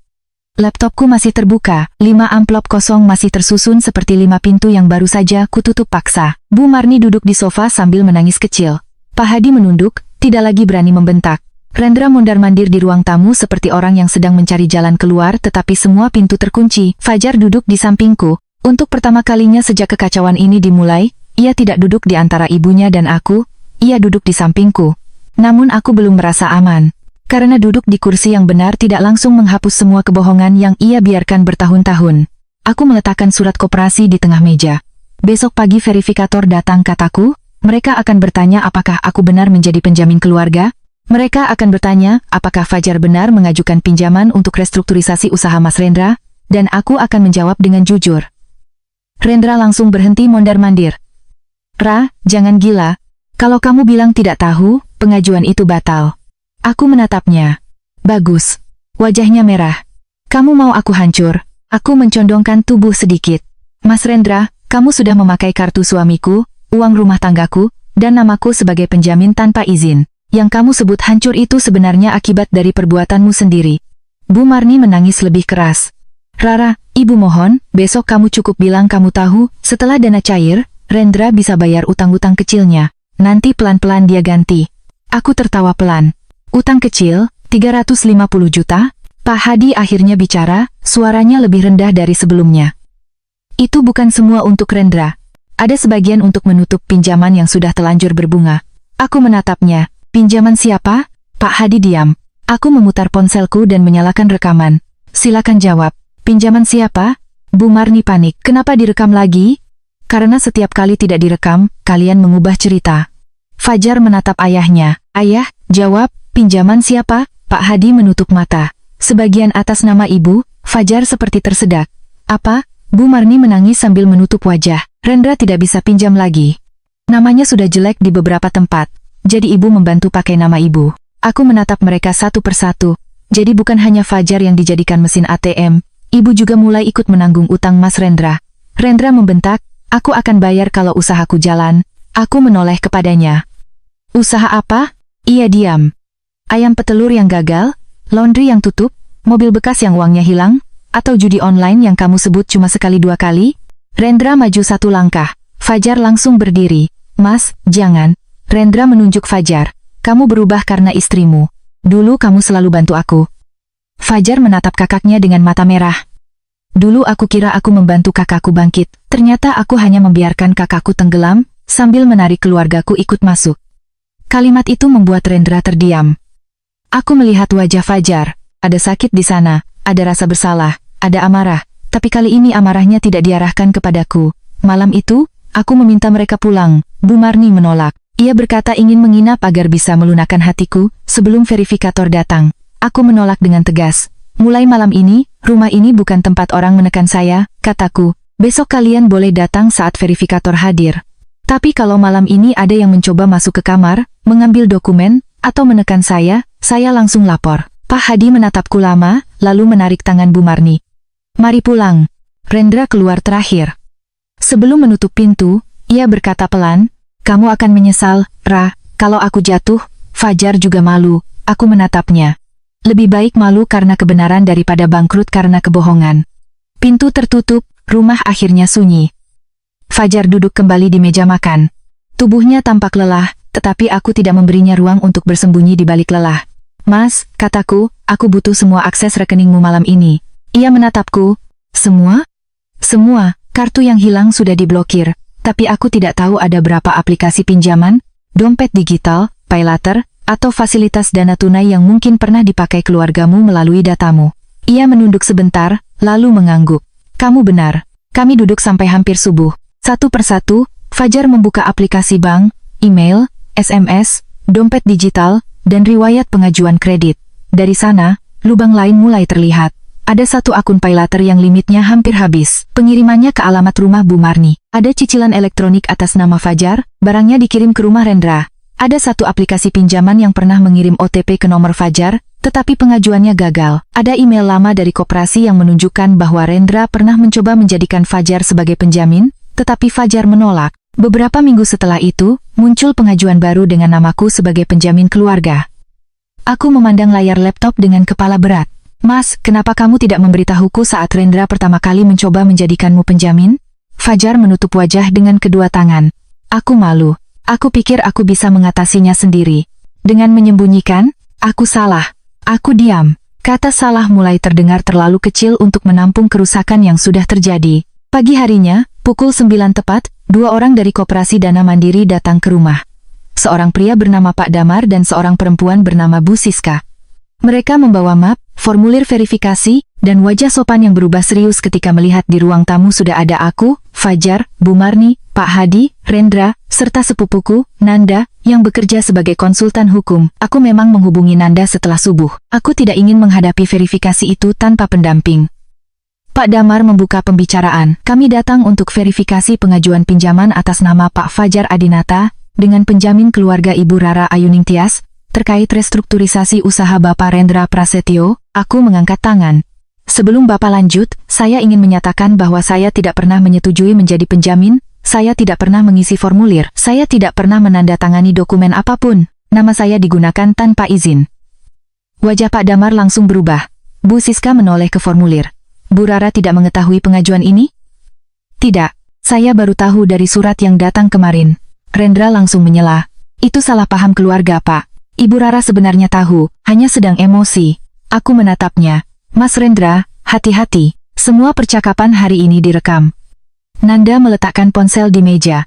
Laptopku masih terbuka, 5 amplop kosong masih tersusun seperti 5 pintu yang baru saja kututup paksa. Bu Marni duduk di sofa sambil menangis kecil. Pak Hadi menunduk, tidak lagi berani membentak. Rendra mondar-mandir di ruang tamu seperti orang yang sedang mencari jalan keluar tetapi semua pintu terkunci. Fajar duduk di sampingku. Untuk pertama kalinya sejak kekacauan ini dimulai, ia tidak duduk di antara ibunya dan aku, ia duduk di sampingku. Namun aku belum merasa aman. Karena duduk di kursi yang benar tidak langsung menghapus semua kebohongan yang ia biarkan bertahun-tahun. Aku meletakkan surat koperasi di tengah meja. Besok pagi verifikator datang kataku, mereka akan bertanya apakah aku benar menjadi penjamin keluarga. Mereka akan bertanya, apakah Fajar benar mengajukan pinjaman untuk restrukturisasi usaha Mas Rendra, dan aku akan menjawab dengan jujur. Rendra langsung berhenti mondar-mandir. Ra, jangan gila. Kalau kamu bilang tidak tahu, pengajuan itu batal. Aku menatapnya. Bagus. Wajahnya merah. Kamu mau aku hancur? Aku mencondongkan tubuh sedikit. Mas Rendra, kamu sudah memakai kartu suamiku, uang rumah tanggaku, dan namaku sebagai penjamin tanpa izin. Yang kamu sebut hancur itu sebenarnya akibat dari perbuatanmu sendiri. Bu Marni menangis lebih keras. Rara, ibu mohon, besok kamu cukup bilang kamu tahu, setelah dana cair, Rendra bisa bayar utang-utang kecilnya. Nanti pelan-pelan dia ganti. Aku tertawa pelan. Utang kecil, 350 juta? Pak Hadi akhirnya bicara, suaranya lebih rendah dari sebelumnya. Itu bukan semua untuk Rendra. Ada sebagian untuk menutup pinjaman yang sudah telanjur berbunga. Aku menatapnya. Pinjaman siapa? Pak Hadi diam. Aku memutar ponselku dan menyalakan rekaman. Silakan jawab. Pinjaman siapa? Bu Marni panik. Kenapa direkam lagi? Karena setiap kali tidak direkam, kalian mengubah cerita. Fajar menatap ayahnya. Ayah, jawab, pinjaman siapa? Pak Hadi menutup mata. Sebagian atas nama ibu, Fajar seperti tersedak. Apa? Bu Marni menangis sambil menutup wajah. Rendra tidak bisa pinjam lagi. Namanya sudah jelek di beberapa tempat. Jadi ibu membantu pakai nama ibu. Aku menatap mereka satu persatu. Jadi bukan hanya Fajar yang dijadikan mesin ATM. Ibu juga mulai ikut menanggung utang Mas Rendra. Rendra membentak, aku akan bayar kalau usahaku jalan. Aku menoleh kepadanya. Usaha apa? Ia diam. Ayam petelur yang gagal? Laundry yang tutup, mobil bekas yang uangnya hilang, atau judi online yang kamu sebut cuma sekali dua kali? Rendra maju satu langkah. Fajar langsung berdiri. Mas, jangan. Rendra menunjuk Fajar. Kamu berubah karena istrimu. Dulu kamu selalu bantu aku. Fajar menatap kakaknya dengan mata merah. Dulu aku kira aku membantu kakakku bangkit. Ternyata aku hanya membiarkan kakakku tenggelam, sambil menarik keluargaku ikut masuk. Kalimat itu membuat Rendra terdiam. Aku melihat wajah Fajar. Ada sakit di sana, ada rasa bersalah, ada amarah. Tapi kali ini amarahnya tidak diarahkan kepadaku. Malam itu, aku meminta mereka pulang. Bu Marni menolak. Ia berkata ingin menginap agar bisa melunakkan hatiku sebelum verifikator datang. Aku menolak dengan tegas. Mulai malam ini, rumah ini bukan tempat orang menekan saya, kataku. Besok kalian boleh datang saat verifikator hadir. Tapi kalau malam ini ada yang mencoba masuk ke kamar, mengambil dokumen, atau menekan saya langsung lapor. Pak Hadi menatapku lama, lalu menarik tangan Bu Marni. Mari pulang. Rendra keluar terakhir. Sebelum menutup pintu, ia berkata pelan, kamu akan menyesal, Ra, kalau aku jatuh. Fajar juga malu. Aku menatapnya. Lebih baik malu karena kebenaran daripada bangkrut karena kebohongan. Pintu tertutup, rumah akhirnya sunyi. Fajar duduk kembali di meja makan. Tubuhnya tampak lelah, tetapi aku tidak memberinya ruang untuk bersembunyi di balik lelah. Mas, kataku, aku butuh semua akses rekeningmu malam ini. Ia menatapku. Semua? Semua, kartu yang hilang sudah diblokir, tapi aku tidak tahu ada berapa aplikasi pinjaman, dompet digital, paylater, atau fasilitas dana tunai yang mungkin pernah dipakai keluargamu melalui datamu. Ia menunduk sebentar, lalu mengangguk. Kamu benar. Kami duduk sampai hampir subuh. Satu persatu, Fajar membuka aplikasi bank, email, SMS, dompet digital, dan riwayat pengajuan kredit. Dari sana, lubang lain mulai terlihat. Ada satu akun paylater yang limitnya hampir habis. Pengirimannya ke alamat rumah Bu Marni. Ada cicilan elektronik atas nama Fajar, barangnya dikirim ke rumah Rendra. Ada satu aplikasi pinjaman yang pernah mengirim OTP ke nomor Fajar, tetapi pengajuannya gagal. Ada email lama dari koperasi yang menunjukkan bahwa Rendra pernah mencoba menjadikan Fajar sebagai penjamin, tetapi Fajar menolak. Beberapa minggu setelah itu, muncul pengajuan baru dengan namaku sebagai penjamin keluarga. Aku memandang layar laptop dengan kepala berat. Mas, kenapa kamu tidak memberitahuku saat Rendra pertama kali mencoba menjadikanmu penjamin? Fajar menutup wajah dengan kedua tangan. Aku malu. Aku pikir aku bisa mengatasinya sendiri. Dengan menyembunyikan, aku salah. Aku diam. Kata salah mulai terdengar terlalu kecil untuk menampung kerusakan yang sudah terjadi. Pagi harinya, pukul 9 tepat, dua orang dari Koperasi Dana Mandiri datang ke rumah. Seorang pria bernama Pak Damar dan seorang perempuan bernama Bu Siska. Mereka membawa map, formulir verifikasi, dan wajah sopan yang berubah serius ketika melihat di ruang tamu sudah ada aku, Fajar, Bu Marni, Pak Hadi, Rendra, serta sepupuku, Nanda, yang bekerja sebagai konsultan hukum. Aku memang menghubungi Nanda setelah subuh. Aku tidak ingin menghadapi verifikasi itu tanpa pendamping. Pak Damar membuka pembicaraan. Kami datang untuk verifikasi pengajuan pinjaman atas nama Pak Fajar Adinata, dengan penjamin keluarga Ibu Rara Ayuning Tias, terkait restrukturisasi usaha Bapak Rendra Prasetyo, aku mengangkat tangan. Sebelum Bapak lanjut, saya ingin menyatakan bahwa saya tidak pernah menyetujui menjadi penjamin, saya tidak pernah mengisi formulir, saya tidak pernah menandatangani dokumen apapun, nama saya digunakan tanpa izin. Wajah Pak Damar langsung berubah. Bu Siska menoleh ke formulir. Bu Rara tidak mengetahui pengajuan ini? Tidak, saya baru tahu dari surat yang datang kemarin. Rendra langsung menyela. Itu salah paham keluarga, Pak. Ibu Rara sebenarnya tahu, hanya sedang emosi. Aku menatapnya. Mas Rendra, hati-hati. Semua percakapan hari ini direkam. Nanda meletakkan ponsel di meja.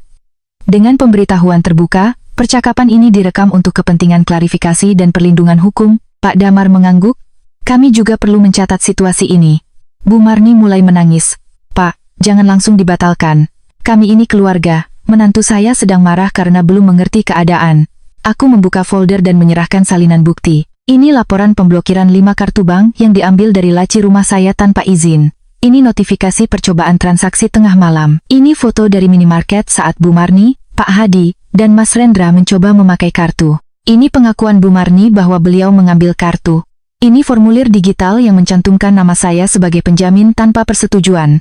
Dengan pemberitahuan terbuka, percakapan ini direkam untuk kepentingan klarifikasi dan perlindungan hukum. Pak Damar mengangguk. Kami juga perlu mencatat situasi ini. Bu Marni mulai menangis. Pak, jangan langsung dibatalkan. Kami ini keluarga. Menantu saya sedang marah karena belum mengerti keadaan. Aku membuka folder dan menyerahkan salinan bukti. Ini laporan pemblokiran 5 kartu bank yang diambil dari laci rumah saya tanpa izin. Ini notifikasi percobaan transaksi tengah malam. Ini foto dari minimarket saat Bu Marni, Pak Hadi, dan Mas Rendra mencoba memakai kartu. Ini pengakuan Bu Marni bahwa beliau mengambil kartu. Ini formulir digital yang mencantumkan nama saya sebagai penjamin tanpa persetujuan.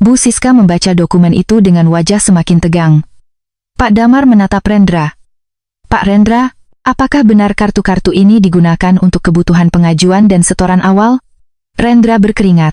Bu Siska membaca dokumen itu dengan wajah semakin tegang. Pak Damar menatap Rendra. Pak Rendra, apakah benar kartu-kartu ini digunakan untuk kebutuhan pengajuan dan setoran awal? Rendra berkeringat.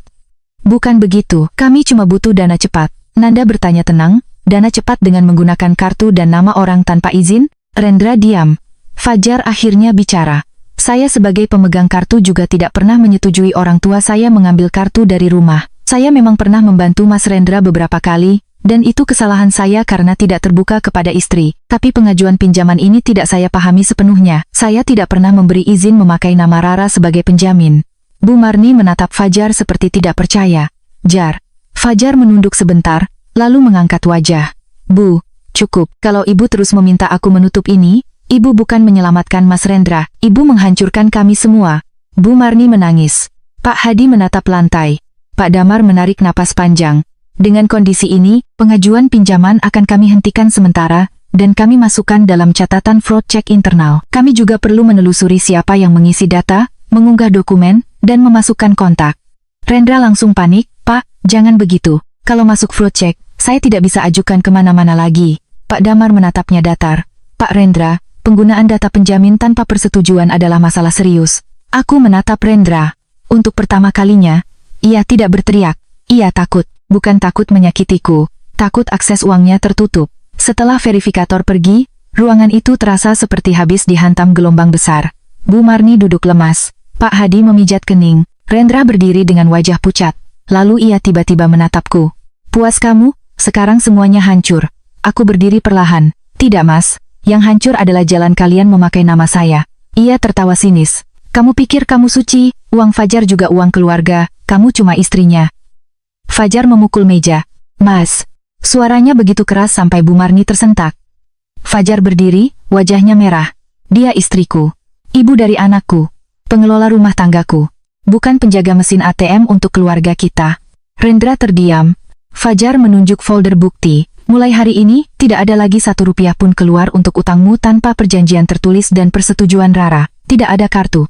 Bukan begitu, kami cuma butuh dana cepat. Nanda bertanya tenang, dana cepat dengan menggunakan kartu dan nama orang tanpa izin? Rendra diam. Fajar akhirnya bicara. Saya sebagai pemegang kartu juga tidak pernah menyetujui orang tua saya mengambil kartu dari rumah. Saya memang pernah membantu Mas Rendra beberapa kali, dan itu kesalahan saya karena tidak terbuka kepada istri. Tapi pengajuan pinjaman ini tidak saya pahami sepenuhnya. Saya tidak pernah memberi izin memakai nama Rara sebagai penjamin. Bu Marni menatap Fajar seperti tidak percaya. Jar. Fajar menunduk sebentar, lalu mengangkat wajah. Bu, cukup. Kalau ibu terus meminta aku menutup ini, ibu bukan menyelamatkan Mas Rendra, ibu menghancurkan kami semua. Bu Marni menangis. Pak Hadi menatap lantai. Pak Damar menarik napas panjang. Dengan kondisi ini, pengajuan pinjaman akan kami hentikan sementara, dan kami masukkan dalam catatan fraud check internal. Kami juga perlu menelusuri siapa yang mengisi data, mengunggah dokumen, dan memasukkan kontak. Rendra langsung panik, Pak, jangan begitu. Kalau masuk fraud check, saya tidak bisa ajukan kemana-mana lagi. Pak Damar menatapnya datar. Pak Rendra, penggunaan data penjamin tanpa persetujuan adalah masalah serius. Aku menatap Rendra. Untuk pertama kalinya, ia tidak berteriak. Ia takut, bukan takut menyakitiku, takut akses uangnya tertutup. Setelah verifikator pergi, ruangan itu terasa seperti habis dihantam gelombang besar. Bu Marni duduk lemas. Pak Hadi memijat kening. Rendra berdiri dengan wajah pucat. Lalu ia tiba-tiba menatapku. Puas kamu? Sekarang semuanya hancur. Aku berdiri perlahan. Tidak mas, yang hancur adalah jalan kalian memakai nama saya. Ia tertawa sinis. Kamu pikir kamu suci, uang Fajar juga uang keluarga, kamu cuma istrinya. Fajar memukul meja. Mas. Suaranya begitu keras sampai Bu Marni tersentak. Fajar berdiri, wajahnya merah. Dia istriku. Ibu dari anakku. Pengelola rumah tanggaku. Bukan penjaga mesin ATM untuk keluarga kita. Rendra terdiam. Fajar menunjuk folder bukti. Mulai hari ini, tidak ada lagi 1 rupiah pun keluar untuk utangmu tanpa perjanjian tertulis dan persetujuan Rara. Tidak ada kartu.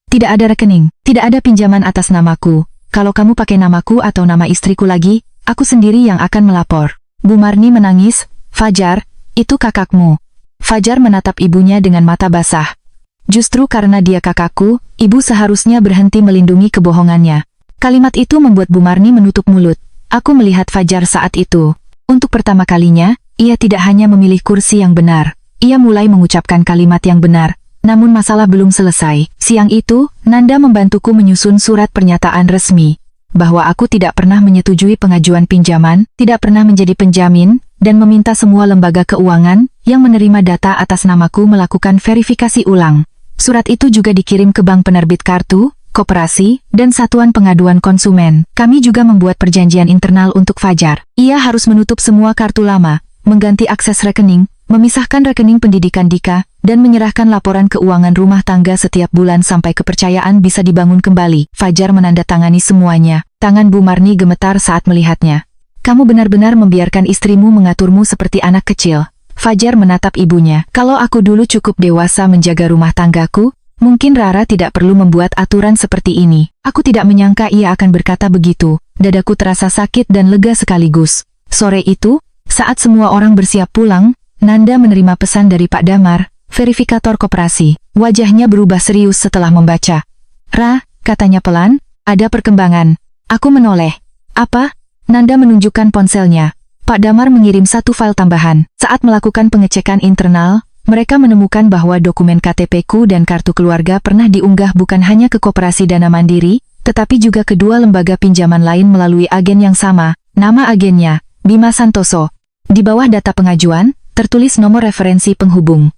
Tidak ada rekening. Tidak ada pinjaman atas namaku. Kalau kamu pakai namaku atau nama istriku lagi, aku sendiri yang akan melapor. Bu Marni menangis. Fajar, itu kakakmu. Fajar menatap ibunya dengan mata basah. Justru karena dia kakakku, ibu seharusnya berhenti melindungi kebohongannya. Kalimat itu membuat Bu Marni menutup mulut. Aku melihat Fajar saat itu. Untuk pertama kalinya, ia tidak hanya memilih kursi yang benar. Ia mulai mengucapkan kalimat yang benar. Namun masalah belum selesai. Siang itu, Nanda membantuku menyusun surat pernyataan resmi. Bahwa aku tidak pernah menyetujui pengajuan pinjaman, tidak pernah menjadi penjamin, dan meminta semua lembaga keuangan yang menerima data atas namaku melakukan verifikasi ulang. Surat itu juga dikirim ke bank penerbit kartu, koperasi, dan satuan pengaduan konsumen. Kami juga membuat perjanjian internal untuk Fajar. Ia harus menutup semua kartu lama, mengganti akses rekening, memisahkan rekening pendidikan Dika, dan menyerahkan laporan keuangan rumah tangga setiap bulan sampai kepercayaan bisa dibangun kembali. Fajar menandatangani semuanya. Tangan Bu Marni gemetar saat melihatnya. Kamu benar-benar membiarkan istrimu mengaturmu seperti anak kecil. Fajar menatap ibunya. Kalau aku dulu cukup dewasa menjaga rumah tanggaku, mungkin Rara tidak perlu membuat aturan seperti ini. Aku tidak menyangka ia akan berkata begitu. Dadaku terasa sakit dan lega sekaligus. Sore itu, saat semua orang bersiap pulang, Nanda menerima pesan dari Pak Damar, verifikator koperasi. Wajahnya berubah serius setelah membaca. "Ra," katanya pelan, "ada perkembangan." Aku menoleh. "Apa?" Nanda menunjukkan ponselnya. Pak Damar mengirim satu file tambahan. Saat melakukan pengecekan internal, mereka menemukan bahwa dokumen KTP-ku dan kartu keluarga pernah diunggah bukan hanya ke Koperasi Dana Mandiri, tetapi juga kedua lembaga pinjaman lain melalui agen yang sama. Nama agennya, Bima Santoso. Di bawah data pengajuan, tertulis nomor referensi penghubung.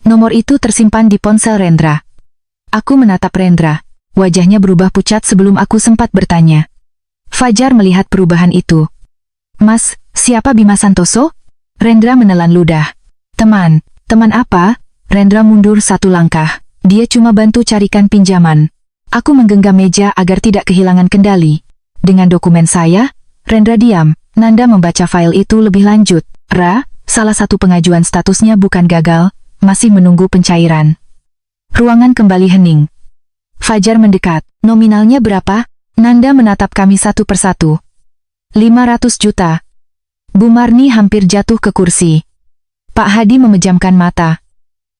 Nomor itu tersimpan di ponsel Rendra. Aku menatap Rendra. Wajahnya berubah pucat sebelum aku sempat bertanya. Fajar melihat perubahan itu. "Mas, siapa Bima Santoso?" Rendra menelan ludah. Teman apa?" Rendra mundur satu langkah. "Dia cuma bantu carikan pinjaman." Aku menggenggam meja agar tidak kehilangan kendali. "Dengan dokumen saya?" Rendra diam. Nanda membaca file itu lebih lanjut. "Ra, salah satu pengajuan statusnya bukan gagal, masih menunggu pencairan." Ruangan kembali hening. Fajar mendekat. "Nominalnya berapa?" Nanda menatap kami satu persatu. 500 juta. Bu Marni hampir jatuh ke kursi. Pak Hadi memejamkan mata.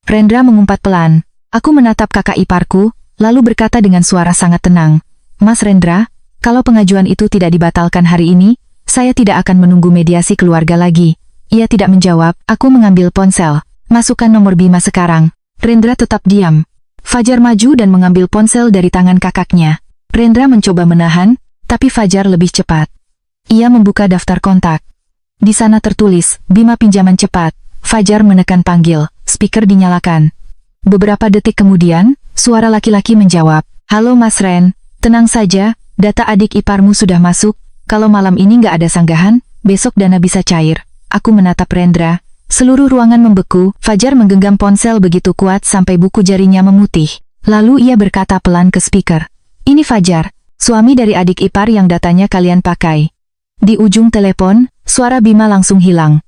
Rendra mengumpat pelan. Aku menatap kakak iparku, lalu berkata dengan suara sangat tenang. "Mas Rendra, kalau pengajuan itu tidak dibatalkan hari ini, saya tidak akan menunggu mediasi keluarga lagi." Ia tidak menjawab. Aku mengambil ponsel. "Masukkan nomor Bima sekarang." Rendra tetap diam. Fajar maju dan mengambil ponsel dari tangan kakaknya. Rendra mencoba menahan, tapi Fajar lebih cepat. Ia membuka daftar kontak. Di sana tertulis, "Bima pinjaman cepat." Fajar menekan panggil. Speaker dinyalakan. Beberapa detik kemudian, suara laki-laki menjawab, "Halo Mas Ren, tenang saja, data adik iparmu sudah masuk. Kalau malam ini nggak ada sanggahan, besok dana bisa cair." Aku menatap Rendra. Seluruh ruangan membeku. Fajar menggenggam ponsel begitu kuat sampai buku jarinya memutih. Lalu ia berkata pelan ke speaker, "Ini Fajar, suami dari adik ipar yang datanya kalian pakai." Di ujung telepon, suara Bima langsung hilang.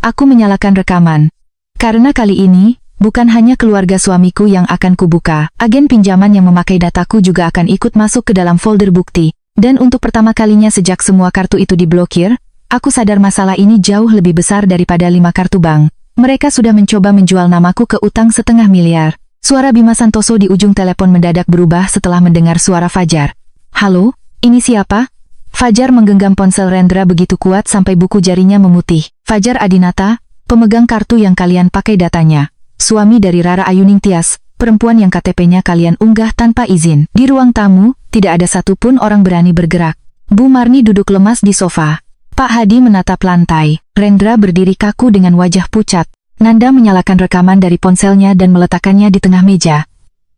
Aku menyalakan rekaman. Karena kali ini, bukan hanya keluarga suamiku yang akan kubuka, agen pinjaman yang memakai dataku juga akan ikut masuk ke dalam folder bukti. Dan untuk pertama kalinya sejak semua kartu itu diblokir, aku sadar masalah ini jauh lebih besar daripada 5 kartu bank. Mereka sudah mencoba menjual namaku ke utang 1,5 miliar. Suara Bima Santoso di ujung telepon mendadak berubah setelah mendengar suara Fajar. "Halo, ini siapa?" Fajar menggenggam ponsel Rendra begitu kuat sampai buku jarinya memutih. "Fajar Adinata, pemegang kartu yang kalian pakai datanya. Suami dari Rara Ayuning Tias, perempuan yang KTP-nya kalian unggah tanpa izin." Di ruang tamu, tidak ada satupun orang berani bergerak. Bu Marni duduk lemas di sofa. Pak Hadi menatap lantai. Rendra berdiri kaku dengan wajah pucat. Nanda menyalakan rekaman dari ponselnya dan meletakkannya di tengah meja.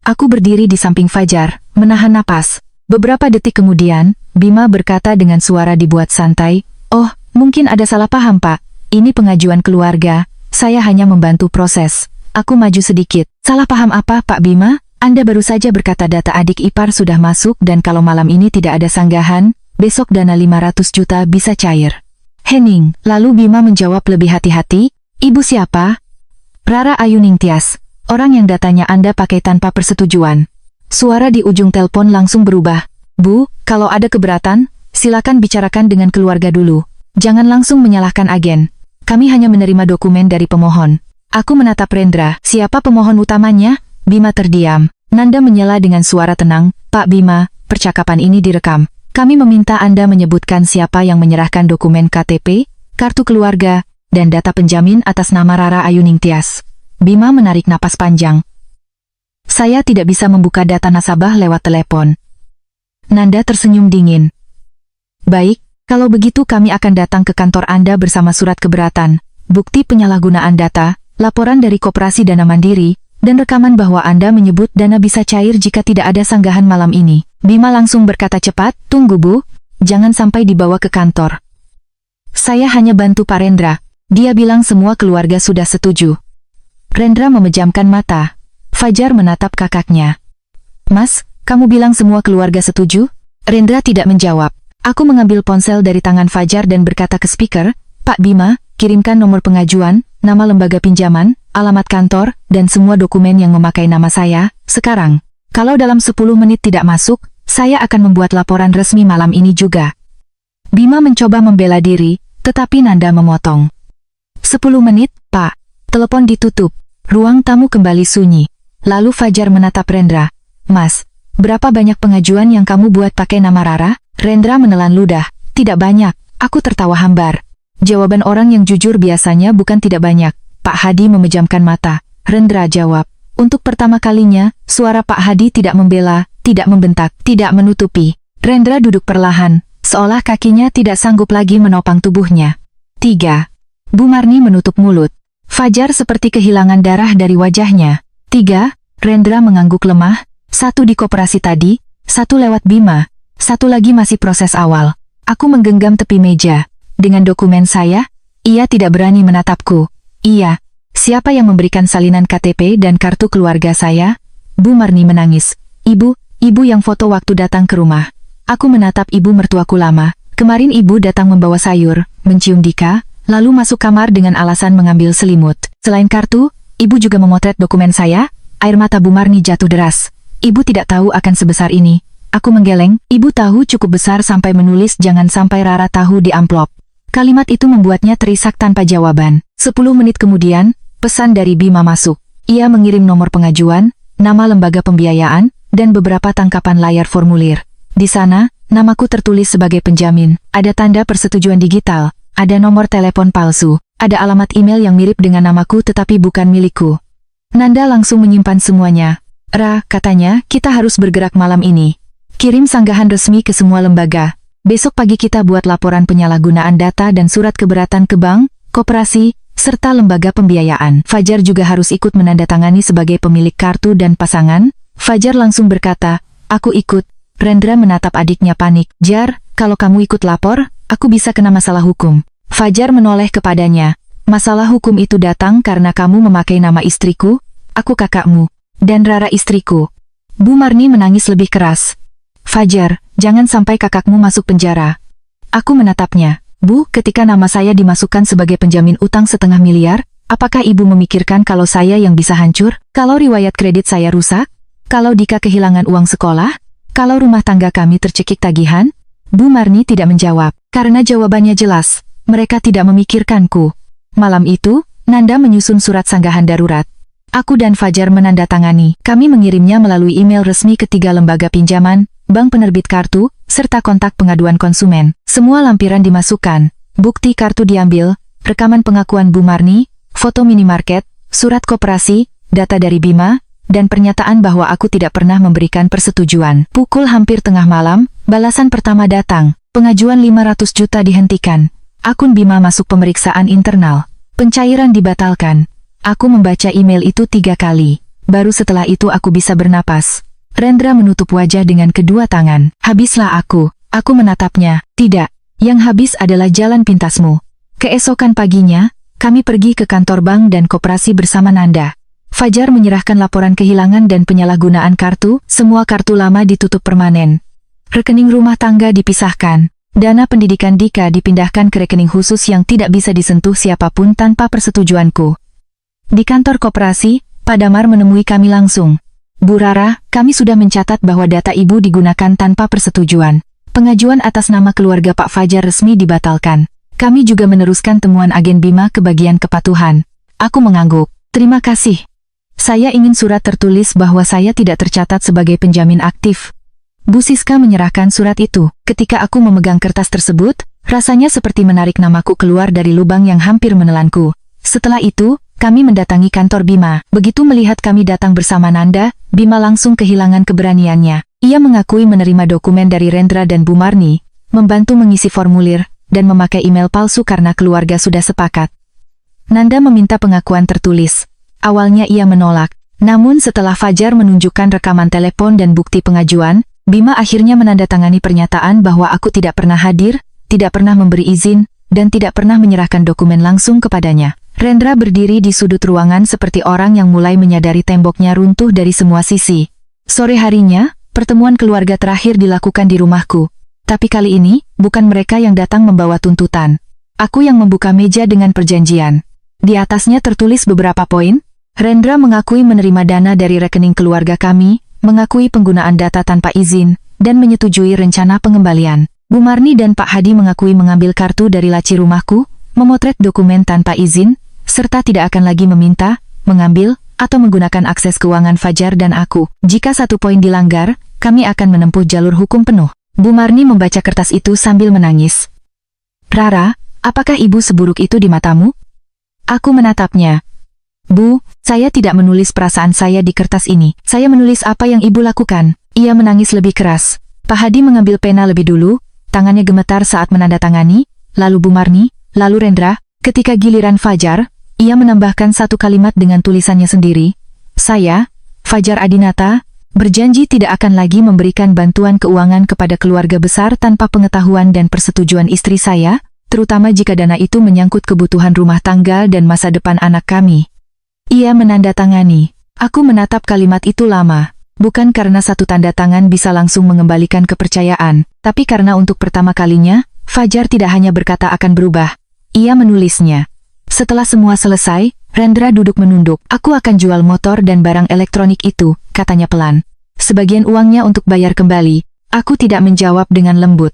Aku berdiri di samping Fajar, menahan napas. Beberapa detik kemudian, Bima berkata dengan suara dibuat santai, "Oh, mungkin ada salah paham Pak. Ini pengajuan keluarga, saya hanya membantu proses." Aku maju sedikit. "Salah paham apa Pak Bima? Anda baru saja berkata data adik ipar sudah masuk dan kalau malam ini tidak ada sanggahan, besok dana 500 juta bisa cair." "Hening." Lalu Bima menjawab lebih hati-hati, "Ibu siapa?" "Rara Ayuning Tias, orang yang datanya Anda pakai tanpa persetujuan." Suara di ujung telepon langsung berubah. "Bu, kalau ada keberatan, silakan bicarakan dengan keluarga dulu. Jangan langsung menyalahkan agen. Kami hanya menerima dokumen dari pemohon." Aku menatap Rendra. "Siapa pemohon utamanya?" Bima terdiam. Nanda menyela dengan suara tenang, "Pak Bima, percakapan ini direkam. Kami meminta Anda menyebutkan siapa yang menyerahkan dokumen KTP, kartu keluarga, dan data penjamin atas nama Rara Ayuning Tias." Bima menarik napas panjang. "Saya tidak bisa membuka data nasabah lewat telepon." Nanda tersenyum dingin. "Baik, kalau begitu kami akan datang ke kantor Anda bersama surat keberatan, bukti penyalahgunaan data, laporan dari Koperasi Dana Mandiri, dan rekaman bahwa Anda menyebut dana bisa cair jika tidak ada sanggahan malam ini." Bima langsung berkata cepat, "Tunggu Bu, jangan sampai dibawa ke kantor. Saya hanya bantu Pak Rendra." Dia bilang semua keluarga sudah setuju. Rendra memejamkan mata. Fajar menatap kakaknya. "Mas, kamu bilang semua keluarga setuju?" Rendra tidak menjawab. Aku mengambil ponsel dari tangan Fajar dan berkata ke speaker, "Pak Bima, kirimkan nomor pengajuan, nama lembaga pinjaman, alamat kantor, dan semua dokumen yang memakai nama saya. Sekarang, kalau dalam 10 menit tidak masuk, saya akan membuat laporan resmi malam ini juga. Bima mencoba membela diri, tetapi Nanda memotong. 10 menit, Pak. Telepon ditutup. Ruang tamu kembali sunyi. Lalu Fajar menatap Rendra. Mas, berapa banyak pengajuan yang kamu buat pakai nama Rara? Rendra menelan ludah. Tidak banyak. Aku tertawa hambar. Jawaban orang yang jujur biasanya bukan tidak banyak. Pak Hadi memejamkan mata. Rendra jawab. Untuk pertama kalinya, suara Pak Hadi tidak membela, tidak membentak, tidak menutupi. Rendra duduk perlahan, seolah kakinya tidak sanggup lagi menopang tubuhnya. 3. Bu Marni menutup mulut. Fajar seperti kehilangan darah dari wajahnya. 3. Rendra mengangguk lemah. 1 di koperasi tadi, 1 lewat Bima, 1 lagi masih proses awal. Aku menggenggam tepi meja. Dengan dokumen saya, ia tidak berani menatapku. Iya. Siapa yang memberikan salinan KTP dan kartu keluarga saya? Bu Marni menangis. Ibu yang foto waktu datang ke rumah. Aku menatap ibu mertuaku lama. Kemarin ibu datang membawa sayur, mencium Dika, lalu masuk kamar dengan alasan mengambil selimut. Selain kartu, ibu juga memotret dokumen saya. Air mata Bu Marni jatuh deras. Ibu tidak tahu akan sebesar ini. Aku menggeleng. Ibu tahu cukup besar sampai menulis jangan sampai Rara tahu di amplop. Kalimat itu membuatnya terisak tanpa jawaban. 10 menit kemudian, pesan dari Bima masuk. Ia mengirim nomor pengajuan, nama lembaga pembiayaan, dan beberapa tangkapan layar formulir. Di sana, namaku tertulis sebagai penjamin. Ada tanda persetujuan digital. Ada nomor telepon palsu. Ada alamat email yang mirip dengan namaku tetapi bukan milikku. Nanda langsung menyimpan semuanya. Ra, katanya, kita harus bergerak malam ini. Kirim sanggahan resmi ke semua lembaga. Besok pagi kita buat laporan penyalahgunaan data dan surat keberatan ke bank, koperasi, serta lembaga pembiayaan. Fajar juga harus ikut menandatangani sebagai pemilik kartu dan pasangan. Fajar langsung berkata, aku ikut. Rendra menatap adiknya panik. Jar, kalau kamu ikut lapor, aku bisa kena masalah hukum. Fajar menoleh kepadanya. Masalah hukum itu datang karena kamu memakai nama istriku, aku kakakmu, dan Rara istriku. Bu Marni menangis lebih keras. Fajar, jangan sampai kakakmu masuk penjara. Aku menatapnya. Bu, ketika nama saya dimasukkan sebagai penjamin utang 500 miliar, apakah ibu memikirkan kalau saya yang bisa hancur? Kalau riwayat kredit saya rusak? Kalau Dika kehilangan uang sekolah? Kalau rumah tangga kami tercekik tagihan? Bu Marni tidak menjawab, karena jawabannya jelas. Mereka tidak memikirkanku. Malam itu, Nanda menyusun surat sanggahan darurat. Aku dan Fajar menandatangani. Kami mengirimnya melalui email resmi ke 3 lembaga pinjaman, bank penerbit kartu, serta kontak pengaduan konsumen. Semua lampiran dimasukkan, bukti kartu diambil, rekaman pengakuan Bu Marni, foto minimarket, surat koperasi, data dari Bima, dan pernyataan bahwa aku tidak pernah memberikan persetujuan. Pukul hampir tengah malam, balasan pertama datang. Pengajuan 500 juta dihentikan. Akun Bima masuk pemeriksaan internal. Pencairan dibatalkan. Aku membaca email itu 3 kali. Baru setelah itu aku bisa bernapas. Rendra menutup wajah dengan kedua tangan. Habislah aku. Aku menatapnya. Tidak. Yang habis adalah jalan pintasmu. Keesokan paginya, kami pergi ke kantor bank dan koperasi bersama Nanda. Fajar menyerahkan laporan kehilangan dan penyalahgunaan kartu. Semua kartu lama ditutup permanen. Rekening rumah tangga dipisahkan. Dana pendidikan Dika dipindahkan ke rekening khusus yang tidak bisa disentuh siapapun tanpa persetujuanku. Di kantor koperasi, Pak Damar menemui kami langsung. Bu Rara, kami sudah mencatat bahwa data ibu digunakan tanpa persetujuan. Pengajuan atas nama keluarga Pak Fajar resmi dibatalkan. Kami juga meneruskan temuan agen Bima ke bagian kepatuhan. Aku mengangguk. Terima kasih. Saya ingin surat tertulis bahwa saya tidak tercatat sebagai penjamin aktif. Bu Siska menyerahkan surat itu. Ketika aku memegang kertas tersebut, rasanya seperti menarik namaku keluar dari lubang yang hampir menelanku. Setelah itu, kami mendatangi kantor Bima. Begitu melihat kami datang bersama Nanda, Bima langsung kehilangan keberaniannya. Ia mengakui menerima dokumen dari Rendra dan Bu Marni, membantu mengisi formulir, dan memakai email palsu karena keluarga sudah sepakat. Nanda meminta pengakuan tertulis. Awalnya ia menolak, namun setelah Fajar menunjukkan rekaman telepon dan bukti pengajuan, Bima akhirnya menandatangani pernyataan bahwa aku tidak pernah hadir, tidak pernah memberi izin, dan tidak pernah menyerahkan dokumen langsung kepadanya. Rendra berdiri di sudut ruangan seperti orang yang mulai menyadari temboknya runtuh dari semua sisi. Sore harinya, pertemuan keluarga terakhir dilakukan di rumahku. Tapi kali ini, bukan mereka yang datang membawa tuntutan. Aku yang membuka meja dengan perjanjian. Di atasnya tertulis beberapa poin. Rendra mengakui menerima dana dari rekening keluarga kami, mengakui penggunaan data tanpa izin, dan menyetujui rencana pengembalian. Bu Marni dan Pak Hadi mengakui mengambil kartu dari laci rumahku, memotret dokumen tanpa izin, serta tidak akan lagi meminta, mengambil, atau menggunakan akses keuangan Fajar dan aku. Jika satu poin dilanggar, kami akan menempuh jalur hukum penuh. Bu Marni membaca kertas itu sambil menangis. Rara, apakah ibu seburuk itu di matamu? Aku menatapnya. Bu, saya tidak menulis perasaan saya di kertas ini. Saya menulis apa yang ibu lakukan. Ia menangis lebih keras. Pak Hadi mengambil pena lebih dulu, tangannya gemetar saat menandatangani, lalu Bu Marni, lalu Rendra. Ketika giliran Fajar, ia menambahkan satu kalimat dengan tulisannya sendiri. Saya, Fajar Adinata, berjanji tidak akan lagi memberikan bantuan keuangan kepada keluarga besar tanpa pengetahuan dan persetujuan istri saya, terutama jika dana itu menyangkut kebutuhan rumah tangga dan masa depan anak kami. Ia menandatangani. Aku menatap kalimat itu lama, bukan karena satu tanda tangan bisa langsung mengembalikan kepercayaan, tapi karena untuk pertama kalinya, Fajar tidak hanya berkata akan berubah. Ia menulisnya. Setelah semua selesai, Rendra duduk menunduk. Aku akan jual motor dan barang elektronik itu, katanya pelan. Sebagian uangnya untuk bayar kembali. Aku tidak menjawab dengan lembut.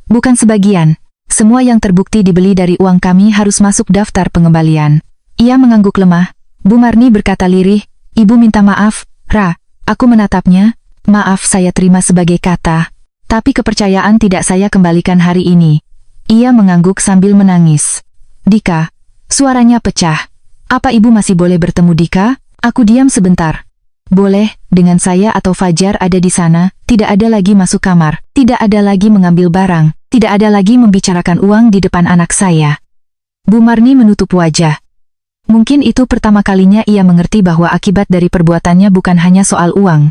Bukan sebagian. Semua yang terbukti dibeli dari uang kami harus masuk daftar pengembalian. Ia mengangguk lemah. Bu Marni berkata lirih, Ibu minta maaf, Ra. Aku menatapnya, maaf saya terima sebagai kata. Tapi kepercayaan tidak saya kembalikan hari ini. Ia mengangguk sambil menangis. Dika. Suaranya pecah. Apa ibu masih boleh bertemu Dika? Aku diam sebentar. Boleh, dengan saya atau Fajar ada di sana, tidak ada lagi masuk kamar, tidak ada lagi mengambil barang, tidak ada lagi membicarakan uang di depan anak saya. Bu Marni menutup wajah. Mungkin itu pertama kalinya ia mengerti bahwa akibat dari perbuatannya bukan hanya soal uang.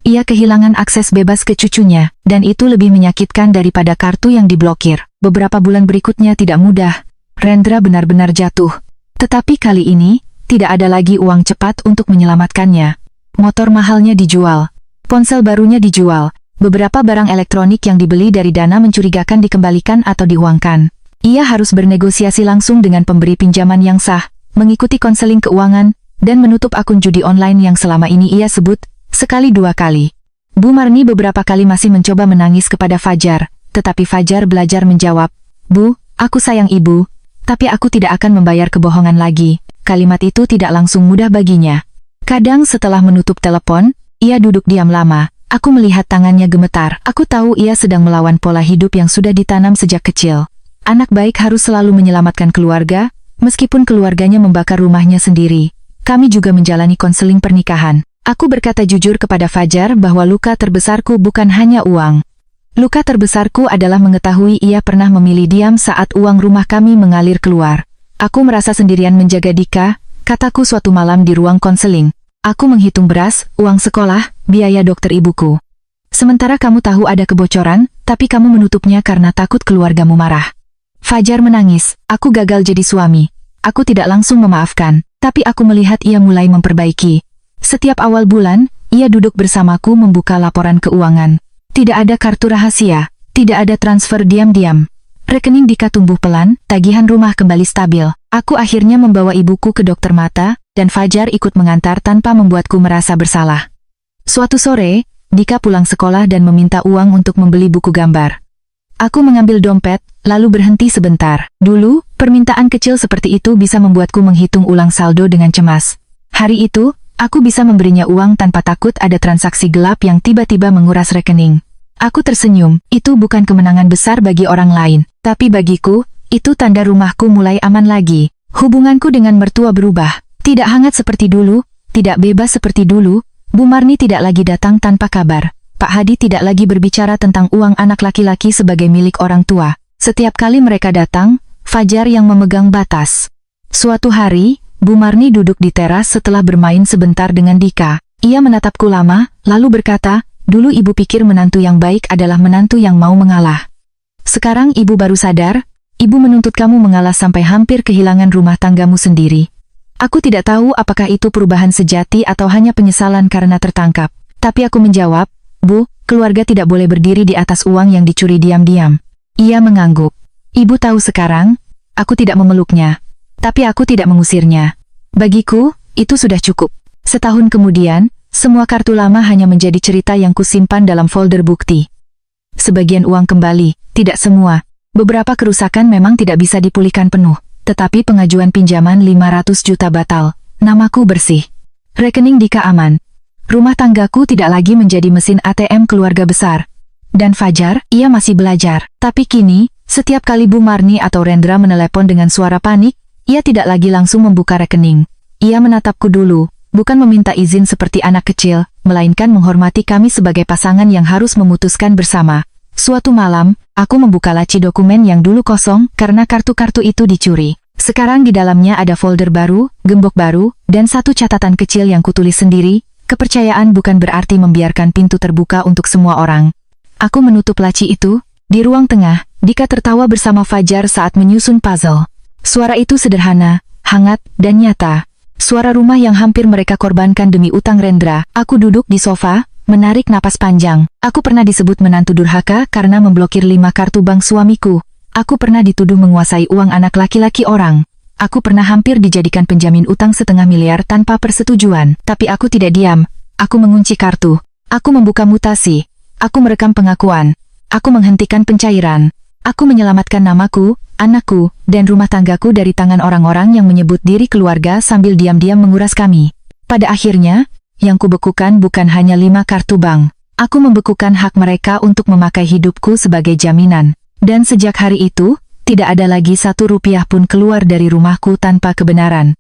Ia kehilangan akses bebas ke cucunya, dan itu lebih menyakitkan daripada kartu yang diblokir. Beberapa bulan berikutnya tidak mudah. Rendra benar-benar jatuh. Tetapi kali ini, tidak ada lagi uang cepat untuk menyelamatkannya. Motor mahalnya dijual. Ponsel barunya dijual. Beberapa barang elektronik yang dibeli dari dana mencurigakan dikembalikan atau diuangkan. Ia harus bernegosiasi langsung dengan pemberi pinjaman yang sah, mengikuti konseling keuangan, dan menutup akun judi online yang selama ini ia sebut, sekali dua kali. Bu Marni beberapa kali masih mencoba menangis kepada Fajar, tetapi Fajar belajar menjawab, Bu, aku sayang ibu, tapi aku tidak akan membayar kebohongan lagi. Kalimat itu tidak langsung mudah baginya. Kadang setelah menutup telepon, ia duduk diam lama. Aku melihat tangannya gemetar. Aku tahu ia sedang melawan pola hidup yang sudah ditanam sejak kecil. Anak baik harus selalu menyelamatkan keluarga, meskipun keluarganya membakar rumahnya sendiri. Kami juga menjalani konseling pernikahan. Aku berkata jujur kepada Fajar bahwa luka terbesarku bukan hanya uang. Luka terbesarku adalah mengetahui ia pernah memilih diam saat uang rumah kami mengalir keluar. Aku merasa sendirian menjaga Dika, kataku suatu malam di ruang konseling. Aku menghitung beras, uang sekolah, biaya dokter ibuku. Sementara kamu tahu ada kebocoran, tapi kamu menutupnya karena takut keluargamu marah. Fajar menangis, aku gagal jadi suami. Aku tidak langsung memaafkan, tapi aku melihat ia mulai memperbaiki. Setiap awal bulan, ia duduk bersamaku membuka laporan keuangan. Tidak ada kartu rahasia, tidak ada transfer diam-diam. Rekening Dika tumbuh pelan, tagihan rumah kembali stabil. Aku akhirnya membawa ibuku ke dokter mata, dan Fajar ikut mengantar tanpa membuatku merasa bersalah. Suatu sore, Dika pulang sekolah dan meminta uang untuk membeli buku gambar. Aku mengambil dompet, lalu berhenti sebentar. Dulu, permintaan kecil seperti itu bisa membuatku menghitung ulang saldo dengan cemas. Hari itu, aku bisa memberinya uang tanpa takut ada transaksi gelap yang tiba-tiba menguras rekening. Aku tersenyum, itu bukan kemenangan besar bagi orang lain, tapi bagiku, itu tanda rumahku mulai aman lagi. Hubunganku dengan mertua berubah, tidak hangat seperti dulu, tidak bebas seperti dulu. Bu Marni tidak lagi datang tanpa kabar. Pak Hadi tidak lagi berbicara tentang uang anak laki-laki sebagai milik orang tua. Setiap kali mereka datang, Fajar yang memegang batas. Suatu hari, Bu Marni duduk di teras setelah bermain sebentar dengan Dika. Ia menatapku lama, lalu berkata, dulu ibu pikir menantu yang baik adalah menantu yang mau mengalah. Sekarang ibu baru sadar, ibu menuntut kamu mengalah sampai hampir kehilangan rumah tanggamu sendiri. Aku tidak tahu apakah itu perubahan sejati atau hanya penyesalan karena tertangkap. Tapi aku menjawab, Bu, keluarga tidak boleh berdiri di atas uang yang dicuri diam-diam. Ia mengangguk. Ibu tahu sekarang, aku tidak memeluknya. Tapi aku tidak mengusirnya. Bagiku, itu sudah cukup. Setahun kemudian, semua kartu lama hanya menjadi cerita yang kusimpan dalam folder bukti. Sebagian uang kembali, tidak semua. Beberapa kerusakan memang tidak bisa dipulihkan penuh, tetapi pengajuan pinjaman 500 juta batal. Namaku bersih. Rekening Dika aman. Rumah tanggaku tidak lagi menjadi mesin ATM keluarga besar. Dan Fajar, ia masih belajar. Tapi kini, setiap kali Bu Marni atau Rendra menelepon dengan suara panik, ia tidak lagi langsung membuka rekening. Ia menatapku dulu, bukan meminta izin seperti anak kecil, melainkan menghormati kami sebagai pasangan yang harus memutuskan bersama. Suatu malam, aku membuka laci dokumen yang dulu kosong karena kartu-kartu itu dicuri. Sekarang di dalamnya ada folder baru, gembok baru, dan satu catatan kecil yang kutulis sendiri. Kepercayaan bukan berarti membiarkan pintu terbuka untuk semua orang. Aku menutup laci itu. Di ruang tengah, Dika tertawa bersama Fajar saat menyusun puzzle. Suara itu sederhana, hangat, dan nyata. Suara rumah yang hampir mereka korbankan demi utang Rendra. Aku duduk di sofa, menarik napas panjang. Aku pernah disebut menantu durhaka karena memblokir 5 kartu bank suamiku. Aku pernah dituduh menguasai uang anak laki-laki orang. Aku pernah hampir dijadikan penjamin utang 500 miliar tanpa persetujuan. Tapi aku tidak diam. Aku mengunci kartu. Aku membuka mutasi. Aku merekam pengakuan. Aku menghentikan pencairan. Aku menyelamatkan namaku, anakku, dan rumah tanggaku dari tangan orang-orang yang menyebut diri keluarga sambil diam-diam menguras kami. Pada akhirnya, yang kubekukan bukan hanya 5 kartu bank. Aku membekukan hak mereka untuk memakai hidupku sebagai jaminan. Dan sejak hari itu, tidak ada lagi 1 rupiah pun keluar dari rumahku tanpa kebenaran.